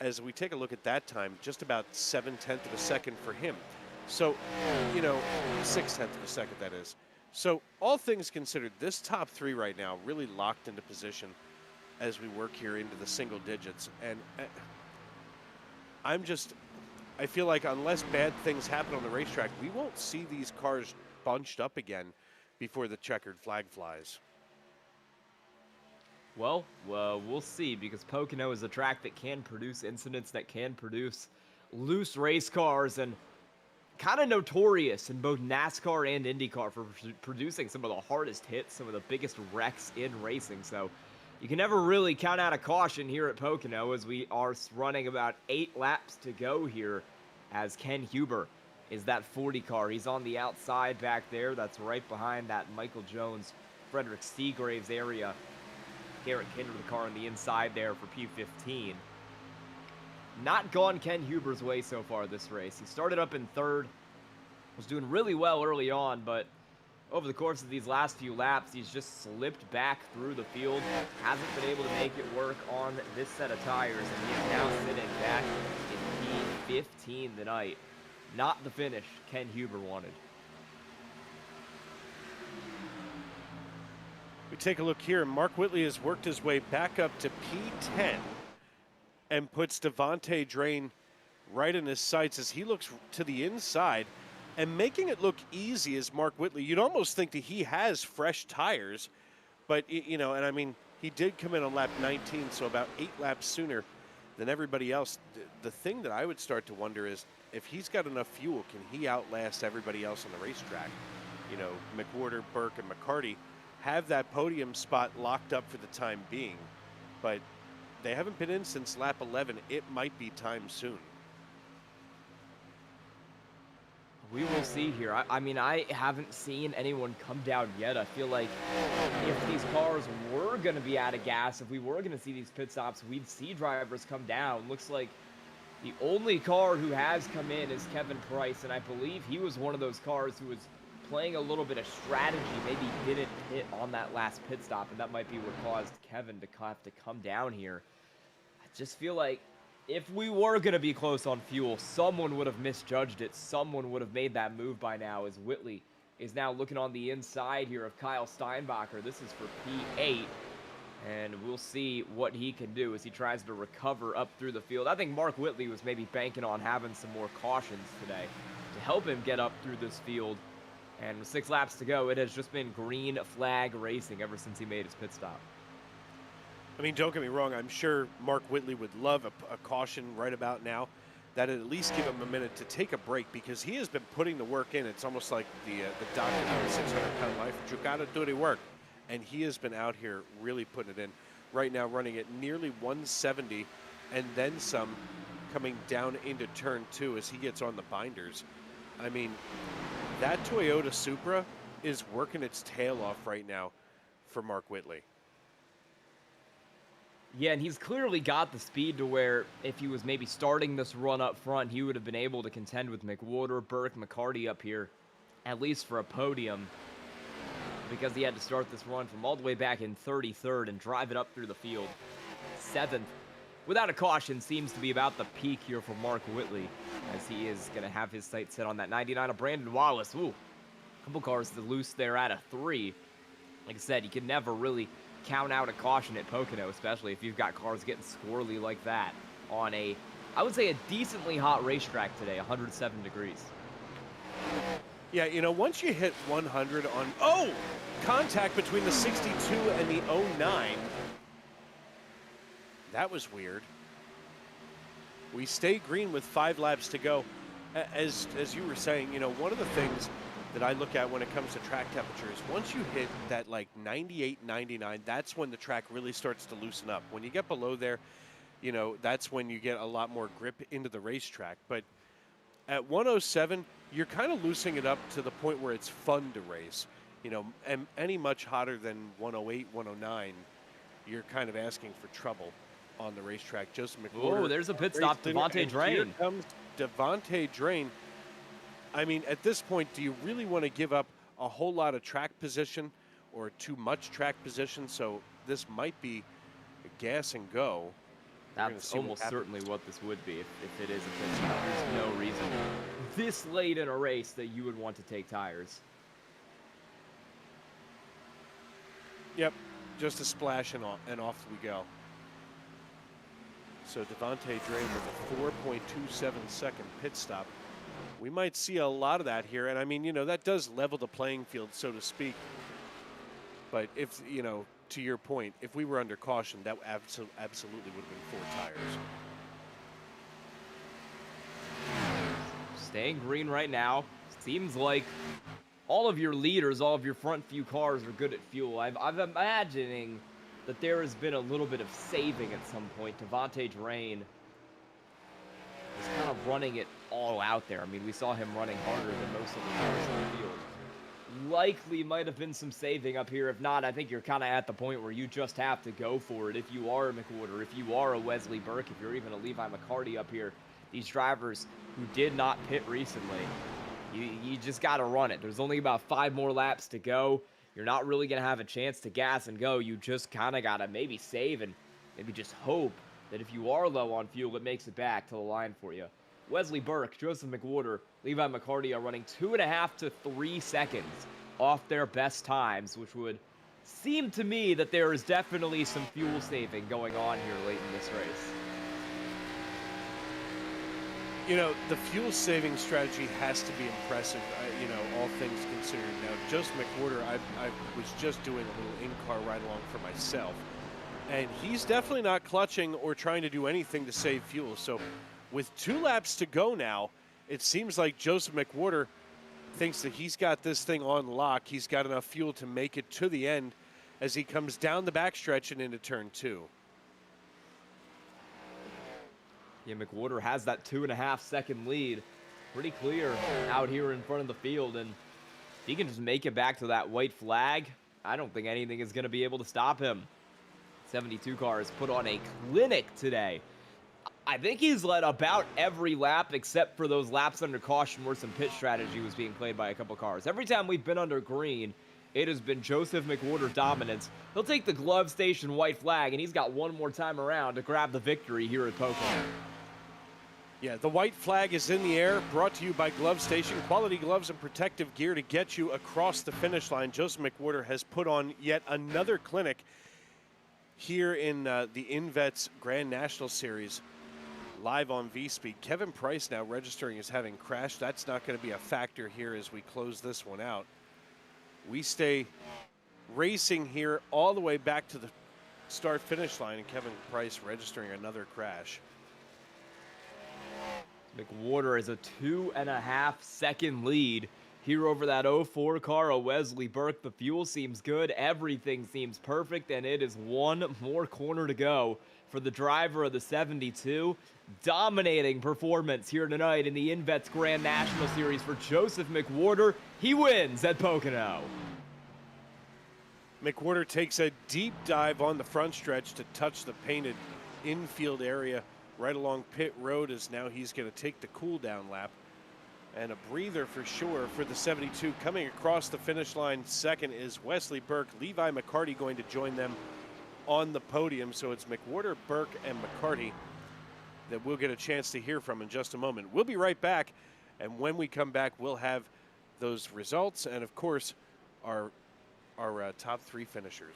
As we take a look at that time, just about 7/10 of a second for him. So, you know, 6/10 of a second, that is. So, all things considered, this top 3 right now really locked into position as we work here into the single digits. And I feel like unless bad things happen on the racetrack, we won't see these cars bunched up again before the checkered flag flies. Well, we'll see, because Pocono is a track that can produce incidents, that can produce loose race cars, and kind of notorious in both NASCAR and IndyCar for producing some of the hardest hits, some of the biggest wrecks in racing. So you can never really count out a caution here at Pocono as we are running about 8 laps to go here, as Ken Huber is that 40 car. He's on the outside back there. That's right behind that Michael Jones, Frederick Seagraves area. Garrett Kinder, the car on the inside there for P15. Not gone Ken Huber's way so far this race. He started up in 3rd, was doing really well early on, but over the course of these last few laps, he's just slipped back through the field, hasn't been able to make it work on this set of tires, and he is now sitting back in P15 tonight. Not the finish Ken Huber wanted. We take a look here. Mark Whitley has worked his way back up to P10 and puts Devontae Drain right in his sights as he looks to the inside and making it look easy as Mark Whitley. You'd almost think that he has fresh tires, but, you know, and I mean, he did come in on lap 19, so about 8 laps sooner than everybody else. The thing that I would start to wonder is if he's got enough fuel, can he outlast everybody else on the racetrack? You know, McWhorter, Burke, and McCarty have that podium spot locked up for the time being, but they haven't been in since lap 11. It might be time soon. We will see here. I mean, I haven't seen anyone come down yet. I feel like if these cars were going to be out of gas, if we were going to see these pit stops, we'd see drivers come down. Looks like the only car who has come in is Kevin Price, and I believe he was one of those cars who was playing a little bit of strategy, maybe didn't hit on that last pit stop, and that might be what caused Kevin to have to come down here. I just feel like if we were going to be close on fuel, someone would have misjudged it. Someone would have made that move by now, as Whitley is now looking on the inside here of Kyle Steinbacher. This is for P8. And we'll see what he can do as he tries to recover up through the field. I think Mark Whitley was maybe banking on having some more cautions today to help him get up through this field. And with 6 laps to go, it has just been green flag racing ever since he made his pit stop. I mean, don't get me wrong. I'm sure Mark Whitley would love a caution right about now. That'd at least give him a minute to take a break because he has been putting the work in. It's almost like the doctor of 600-pound life. You gotta do the work. And he has been out here really putting it in. Right now running at nearly 170 and then some, coming down into turn 2 as he gets on the binders. I mean, that Toyota Supra is working its tail off right now for Mark Whitley. Yeah, and he's clearly got the speed to where if he was maybe starting this run up front, he would have been able to contend with McWhorter, Burke, McCarty up here, at least for a podium, because he had to start this run from all the way back in 33rd and drive it up through the field. 7th, without a caution, seems to be about the peak here for Mark Whitley, as he is going to have his sights set on that 99 of Brandon Wallace. Ooh, a couple cars to loose there at a 3. Like I said, you can never really count out a caution at Pocono, especially if you've got cars getting squirrely like that on a, I would say, a decently hot racetrack today, 107 degrees. Yeah, you know, once you hit 100 on, contact between the 62 and the 09. That was weird. We stay green with 5 laps to go. As you were saying, you know, one of the things that I look at when it comes to track temperatures, once you hit that like 98, 99, that's when the track really starts to loosen up. When you get below there, you know, that's when you get a lot more grip into the racetrack. But at 107, you're kind of loosening it up to the point where it's fun to race. You know, and any much hotter than 108, 109, you're kind of asking for trouble on the racetrack. Joseph McWhorter. Oh, there's a pit stop. Devontae Drain. Here comes Devontae Drain. I mean, at this point, do you really want to give up a whole lot of track position or too much track position? So this might be a gas and go. That's almost certainly what this would be if it is a pit stop. There's no reason this late in a race that you would want to take tires. Yep, just a splash and off we go. So Devontae Drain with a 4.27 second pit stop. We might see a lot of that here, and I mean, you know, that does level the playing field, so to speak. But if, you know, to your point, if we were under caution, that absolutely would have been 4 tires. Staying green right now. Seems like all of your leaders, all of your front few cars are good at fuel. I'm imagining that there has been a little bit of saving at some point. Devontae Drain is kind of running it all out there. I mean, we saw him running harder than most of the cars in the field. Likely might have been some saving up here. If not, I think you're kind of at the point where you just have to go for it. If you are a McWhorter, if you are a Wesley Burke, if you're even a Levi McCarty up here, these drivers who did not pit recently, you just got to run it. There's only about 5 more laps to go. You're not really going to have a chance to gas and go. You just kind of got to maybe save and maybe just hope that if you are low on fuel, it makes it back to the line for you. Wesley Burke, Joseph McWhorter, Levi McCarty are running 2.5 to 3 seconds off their best times, which would seem to me that there is definitely some fuel saving going on here late in this race. You know, the fuel saving strategy has to be impressive, you know, all things considered. Now, Joseph McWhorter, I was just doing a little in-car ride-along for myself, and he's definitely not clutching or trying to do anything to save fuel. So with 2 laps to go now, it seems like Joseph McWhorter thinks that he's got this thing on lock. He's got enough fuel to make it to the end as he comes down the backstretch and into turn 2. Yeah, McWhorter has that 2.5 second lead. Pretty clear out here in front of the field. And if he can just make it back to that white flag, I don't think anything is going to be able to stop him. 72 car has put on a clinic today. I think he's led about every lap except for those laps under caution where some pit strategy was being played by a couple cars. Every time we've been under green, it has been Joseph McWhorter dominance. He'll take the glove station white flag, and he's got one more time around to grab the victory here at Pocono. Yeah, the white flag is in the air, brought to you by Glove Station. Quality gloves and protective gear to get you across the finish line. Joseph McWhorter has put on yet another clinic here in the Invets Grand National Series, live on VSPEED. Kevin Price now registering as having crashed. That's not going to be a factor here as we close this one out. We stay racing here all the way back to the start-finish line, and Kevin Price registering another crash. McWhorter is a 2.5 second lead here over that 04 car of Wesley Burke. The fuel seems good, everything seems perfect, and it is one more corner to go for the driver of the 72. Dominating performance here tonight in the Invets Grand National Series for Joseph McWhorter. He wins at Pocono. McWhorter takes a deep dive on the front stretch to touch the painted infield area right along pit road, as now he's going to take the cool down lap. And a breather for sure for the 72. Coming across the finish line second is Wesley Burke. Levi McCarty going to join them on the podium. So it's McWhorter, Burke, and McCarty that we'll get a chance to hear from in just a moment. We'll be right back, and when we come back, we'll have those results and, of course, our top three finishers.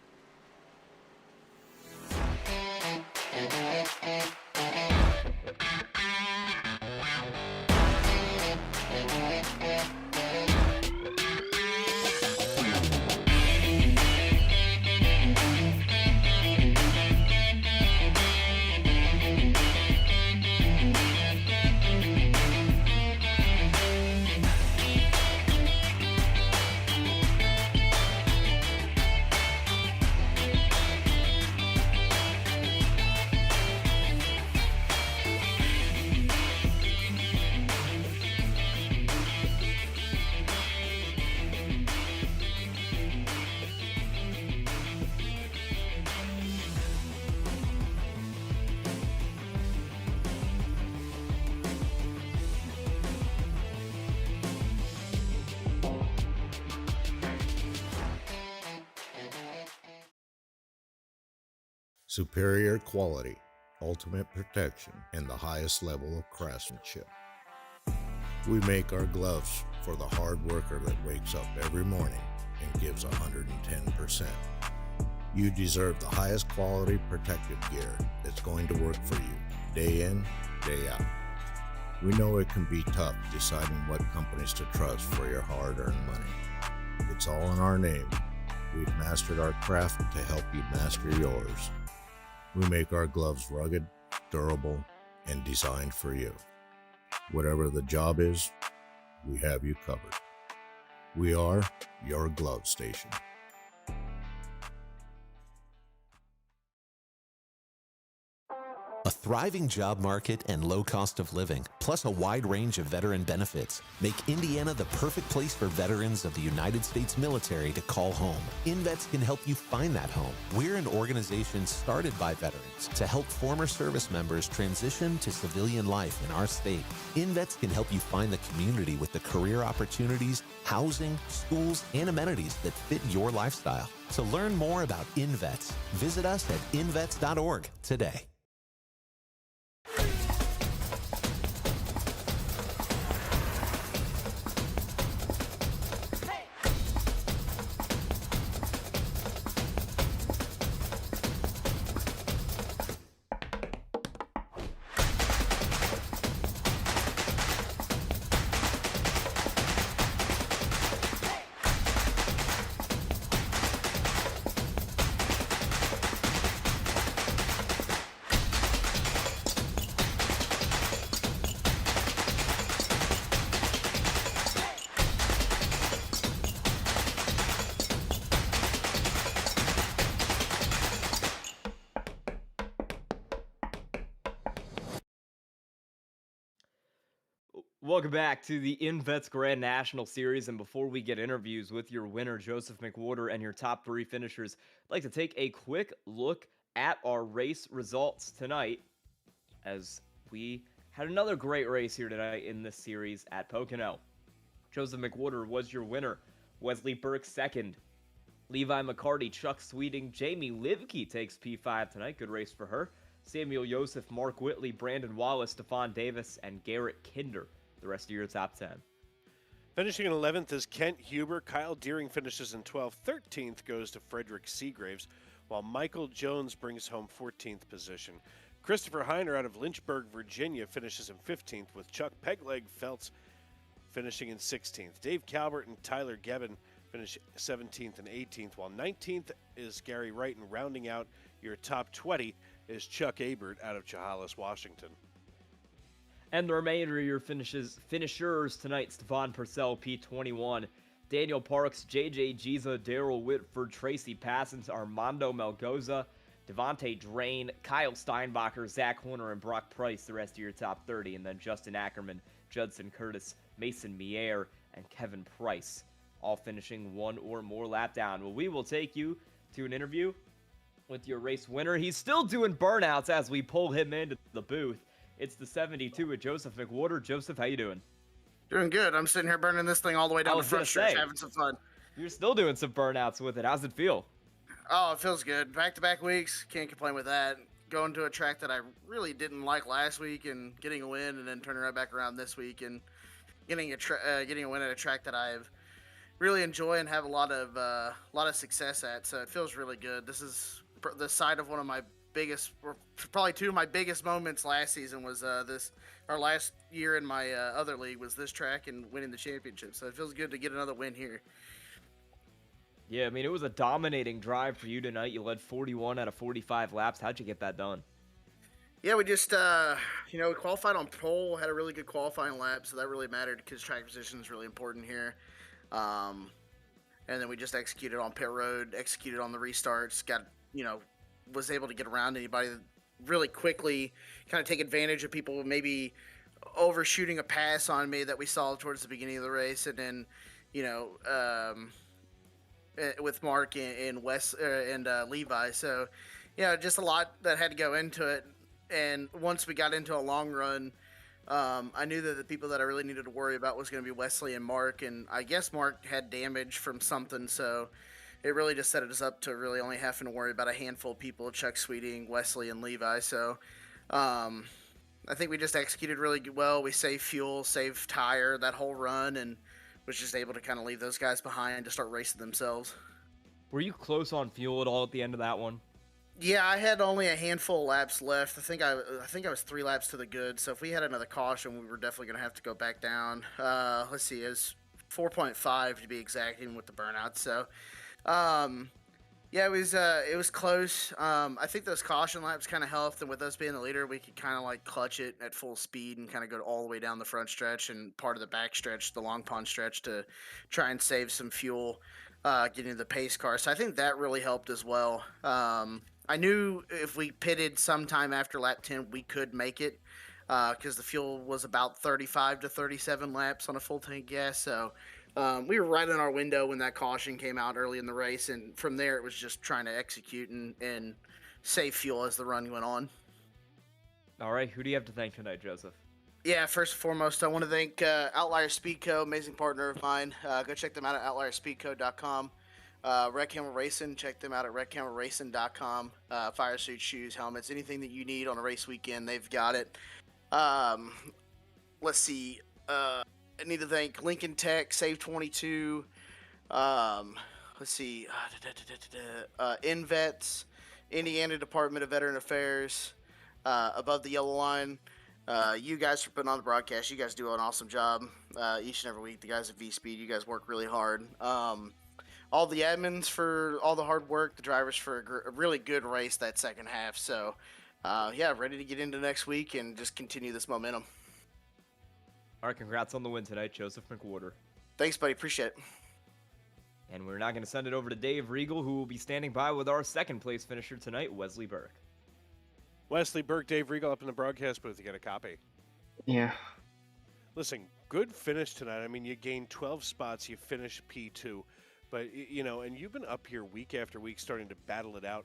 Superior quality, ultimate protection, and the highest level of craftsmanship. We make our gloves for the hard worker that wakes up every morning and gives 110%. You deserve the highest quality protective gear that's going to work for you, day in, day out. We know it can be tough deciding what companies to trust for your hard-earned money. It's all in our name. We've mastered our craft to help you master yours. We make our gloves rugged, durable, and designed for you. Whatever the job is, we have you covered. We are your glove station. A thriving job market and low cost of living, plus a wide range of veteran benefits, make Indiana the perfect place for veterans of the United States military to call home. Invets can help you find that home. We're an organization started by veterans to help former service members transition to civilian life in our state. Invets can help you find the community with the career opportunities, housing, schools, and amenities that fit your lifestyle. To learn more about Invets, visit us at invets.org today. Welcome back to the Invets Grand National Series, and before we get interviews with your winner, Joseph McWhorter, and your top three finishers, I'd like to take a quick look at our race results tonight, as we had another great race here tonight in this series at Pocono. Joseph McWhorter was your winner. Wesley Burke second. Levi McCarty, Chuck Sweeting, Jamie Livke takes P5 tonight. Good race for her. Samuel Yosef, Mark Whitley, Brandon Wallace, Stephon Davis, and Garrett Kinder. The rest of your top 10. Finishing in 11th is Kent Huber. Kyle Deering finishes in 12th. 13th goes to Frederick Seagraves, while Michael Jones brings home 14th position. Christopher Heiner out of Lynchburg, Virginia finishes in 15th, with Chuck Pegleg Feltz finishing in 16th. Dave Calvert and Tyler Gebbin finish 17th and 18th, while 19th is Gary Wright, and rounding out your top 20 is Chuck Abert out of Chehalis, Washington. And the remainder of your finishers tonight: Stephon Purcell, P21, Daniel Parks, JJ Giza, Daryl Whitford, Tracy Passons, Armando Melgoza, Devontae Drain, Kyle Steinbacher, Zach Horner, and Brock Price, the rest of your top 30. And then Justin Ackerman, Judson Curtis, Mason Mier, and Kevin Price, all finishing one or more lap down. Well, we will take you to an interview with your race winner. He's still doing burnouts as we pull him into the booth. It's the 72 with Joseph McWhorter. Joseph, how you doing? Doing good. I'm sitting here burning this thing all the way down the front stretch, having some fun. You're still doing some burnouts with it. How's it feel? Oh, it feels good. Back-to-back weeks. Can't complain with that. Going to a track that I really didn't like last week and getting a win, and then turning right back around this week and getting a win at a track that I've really enjoy and have a lot of success at. So it feels really good. This is the side of one of my biggest, or probably two of my biggest moments last season was last year in my other league was this track and winning the championship. So it feels good to get another win here. Yeah, I mean, it was a dominating drive for you tonight. You led 41 out of 45 laps. How'd you get that done? Yeah, we just, we qualified on pole, had a really good qualifying lap, so that really mattered because track position is really important here. And then we just executed on pit road, executed on the restarts, was able to get around anybody really quickly, kind of take advantage of people maybe overshooting a pass on me that we saw towards the beginning of the race. And then, with Mark and Wes and Levi. So, just a lot that had to go into it. And once we got into a long run, I knew that the people that I really needed to worry about was going to be Wesley and Mark. And I guess Mark had damage from something. So it really just set us up to really only having to worry about a handful of people: Chuck Sweeting, Wesley, and Levi. So I think we just executed really well. We saved fuel, saved tire that whole run, and was just able to kind of leave those guys behind to start racing themselves. Were you close on fuel at all at the end of that one? Yeah, I had only a handful of laps left. I think I was 3 laps to the good. So if we had another caution, we were definitely going to have to go back down. Let's see, it was 4.5 to be exact, even with the burnout. So, it was close. I think those caution laps kind of helped, and with us being the leader, we could kind of like clutch it at full speed and kind of go all the way down the front stretch and part of the back stretch, the Long Pond stretch, to try and save some fuel getting to the pace car. So I think that really helped as well. I knew if we pitted sometime after lap 10, we could make it because the fuel was about 35 to 37 laps on a full tank gas. So we were right in our window when that caution came out early in the race. And from there, it was just trying to execute and save fuel as the run went on. All right. Who do you have to thank tonight, Joseph? Yeah, first and foremost, I want to thank Outlier Speed Co., amazing partner of mine. Go check them out at outlierspeedco.com. Red Camel Racing, check them out at redcamelracing.com. Fire suits, shoes, helmets, anything that you need on a race weekend, they've got it. Let's see. I need to thank Lincoln Tech, Save 22. Let's see. Invets, Indiana Department of Veteran Affairs, Above the Yellow Line. You guys for putting on the broadcast. You guys do an awesome job each and every week. The guys at VSPEED, you guys work really hard. All the admins for all the hard work, the drivers for a really good race that second half. So, ready to get into next week and just continue this momentum. All right, congrats on the win tonight, Joseph McWhorter. Thanks, buddy. Appreciate it. And we're now going to send it over to Dave Regal, who will be standing by with our second place finisher tonight, Wesley Burke. Wesley Burke, Dave Regal up in the broadcast booth. You got a copy? Yeah. Listen, good finish tonight. I mean, you gained 12 spots. You finished P2. But, and you've been up here week after week starting to battle it out,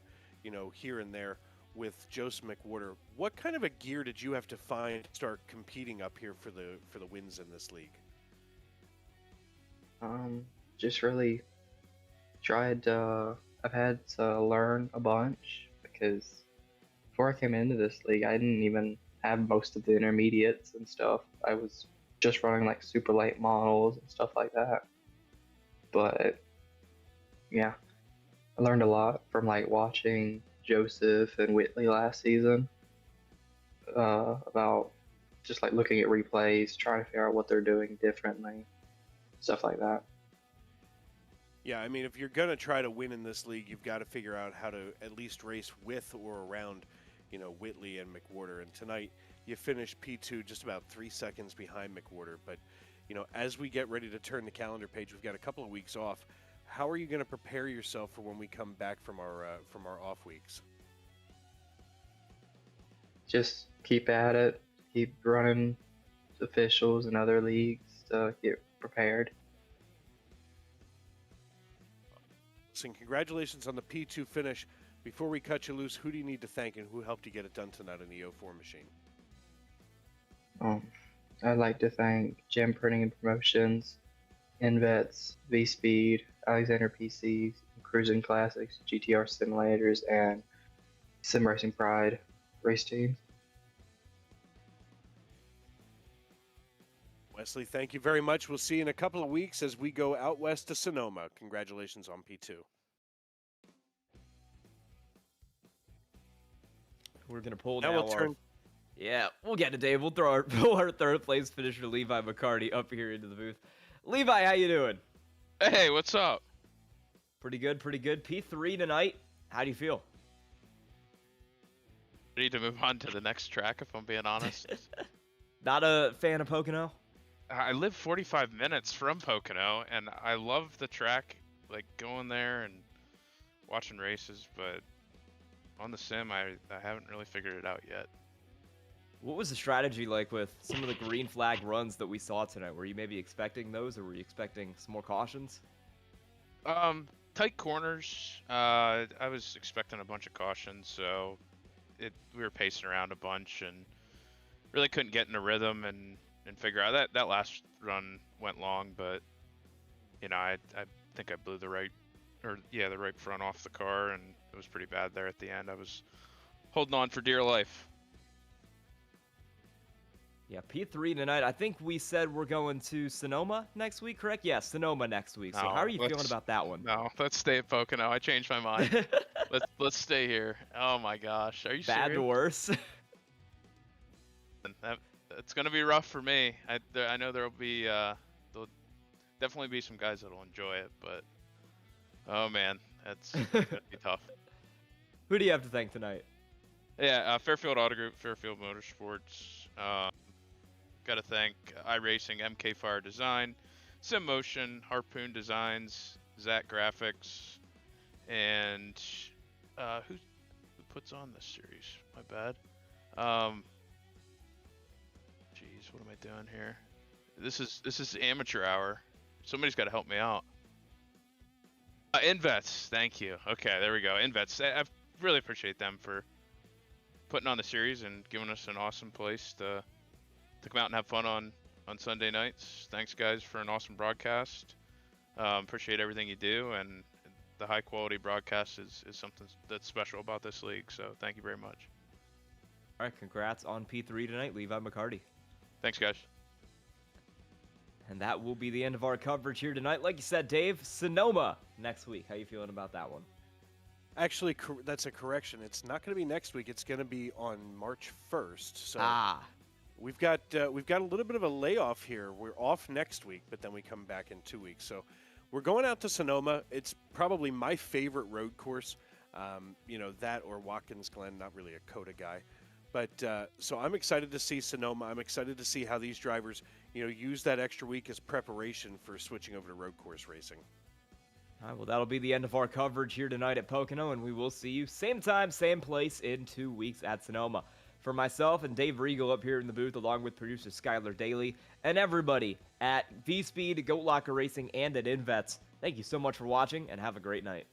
here and there. with Joseph McWhorter. What kind of a gear did you have to find to start competing up here for the wins in this league? Just really tried. I've had to learn a bunch because before I came into this league, I didn't even have most of the intermediates and stuff. I was just running like super light models and stuff like that. But yeah, I learned a lot from like watching Joseph and Whitley last season about just like looking at replays, trying to figure out what they're doing differently, stuff like that. Yeah, I mean, if you're going to try to win in this league, you've got to figure out how to at least race with or around, Whitley and McWhorter. And tonight, you finished P2 just about 3 seconds behind McWhorter. But, as we get ready to turn the calendar page, we've got a couple of weeks off. How are you going to prepare yourself for when we come back from our off weeks? Just keep at it, keep running officials and other leagues to get prepared. Listen, congratulations on the P2 finish. Before we cut you loose, who do you need to thank and who helped you get it done tonight in the 04 machine? I'd like to thank Gem Printing and Promotions, Invets, VSPEED, Alexander PCs, Cruising Classics, GTR Simulators, and Sim Racing Pride race teams. Wesley, thank you very much. We'll see you in a couple of weeks as we go out west to Sonoma. Congratulations on P2. We're going to pull Now now we'll turn. Yeah, we'll get to Dave. We'll throw our third place finisher, Levi McCarty, up here into the booth. Levi, how you doing? Hey, what's up? Pretty good, pretty good. P3 tonight. How do you feel? Ready to move on to the next track, if I'm being honest. Not a fan of Pocono? I live 45 minutes from Pocono, and I love the track, like going there and watching races, but on the sim, I haven't really figured it out yet. What was the strategy like with some of the green flag runs that we saw tonight? Were you maybe expecting those, or were you expecting some more cautions? Tight corners. I was expecting a bunch of cautions, so we were pacing around a bunch and really couldn't get in a rhythm and figure out that last run went long, but I think I blew the right front off the car, and it was pretty bad there at the end. I was holding on for dear life. Yeah, P3 tonight. I think we said we're going to Sonoma next week, correct? Yeah, Sonoma next week. So how are you feeling about that one? No, let's stay at Pocono. I changed my mind. let's stay here. Oh my gosh, are you bad serious? to worse? It's gonna be rough for me. I know there'll definitely be some guys that'll enjoy it, but oh man, it's gonna be tough. Who do you have to thank tonight? Yeah, Fairfield Auto Group, Fairfield Motorsports. Got to thank iRacing, MK Fire Design, Sim Motion, Harpoon Designs, Zach Graphics, and who puts on this series? My bad. Jeez, what am I doing here? This is amateur hour. Somebody's got to help me out. Invets, thank you. Okay, there we go. Invets. I really appreciate them for putting on the series and giving us an awesome place to come out and have fun on Sunday nights. Thanks, guys, for an awesome broadcast. Appreciate everything you do, and the high quality broadcast is something that's special about this league. So thank you very much. All right, congrats on P3 tonight, Levi McCarty. Thanks, guys. And that will be the end of our coverage here tonight. Like you said, Dave, Sonoma next week. How you feeling about that one? Actually, that's a correction. It's not going to be next week. It's going to be on March 1st. So we've got a little bit of a layoff here. We're off next week, but then we come back in 2 weeks. So we're going out to Sonoma. It's probably my favorite road course. That or Watkins Glen. Not really a COTA guy. But so I'm excited to see Sonoma. I'm excited to see how these drivers, use that extra week as preparation for switching over to road course racing. All right, well, that'll be the end of our coverage here tonight at Pocono, and we will see you same time, same place in 2 weeks at Sonoma. For myself and Dave Regal up here in the booth, along with producer Skylar Daly, and everybody at VSPEED, Goat Locker Racing, and at Invets, thank you so much for watching, and have a great night.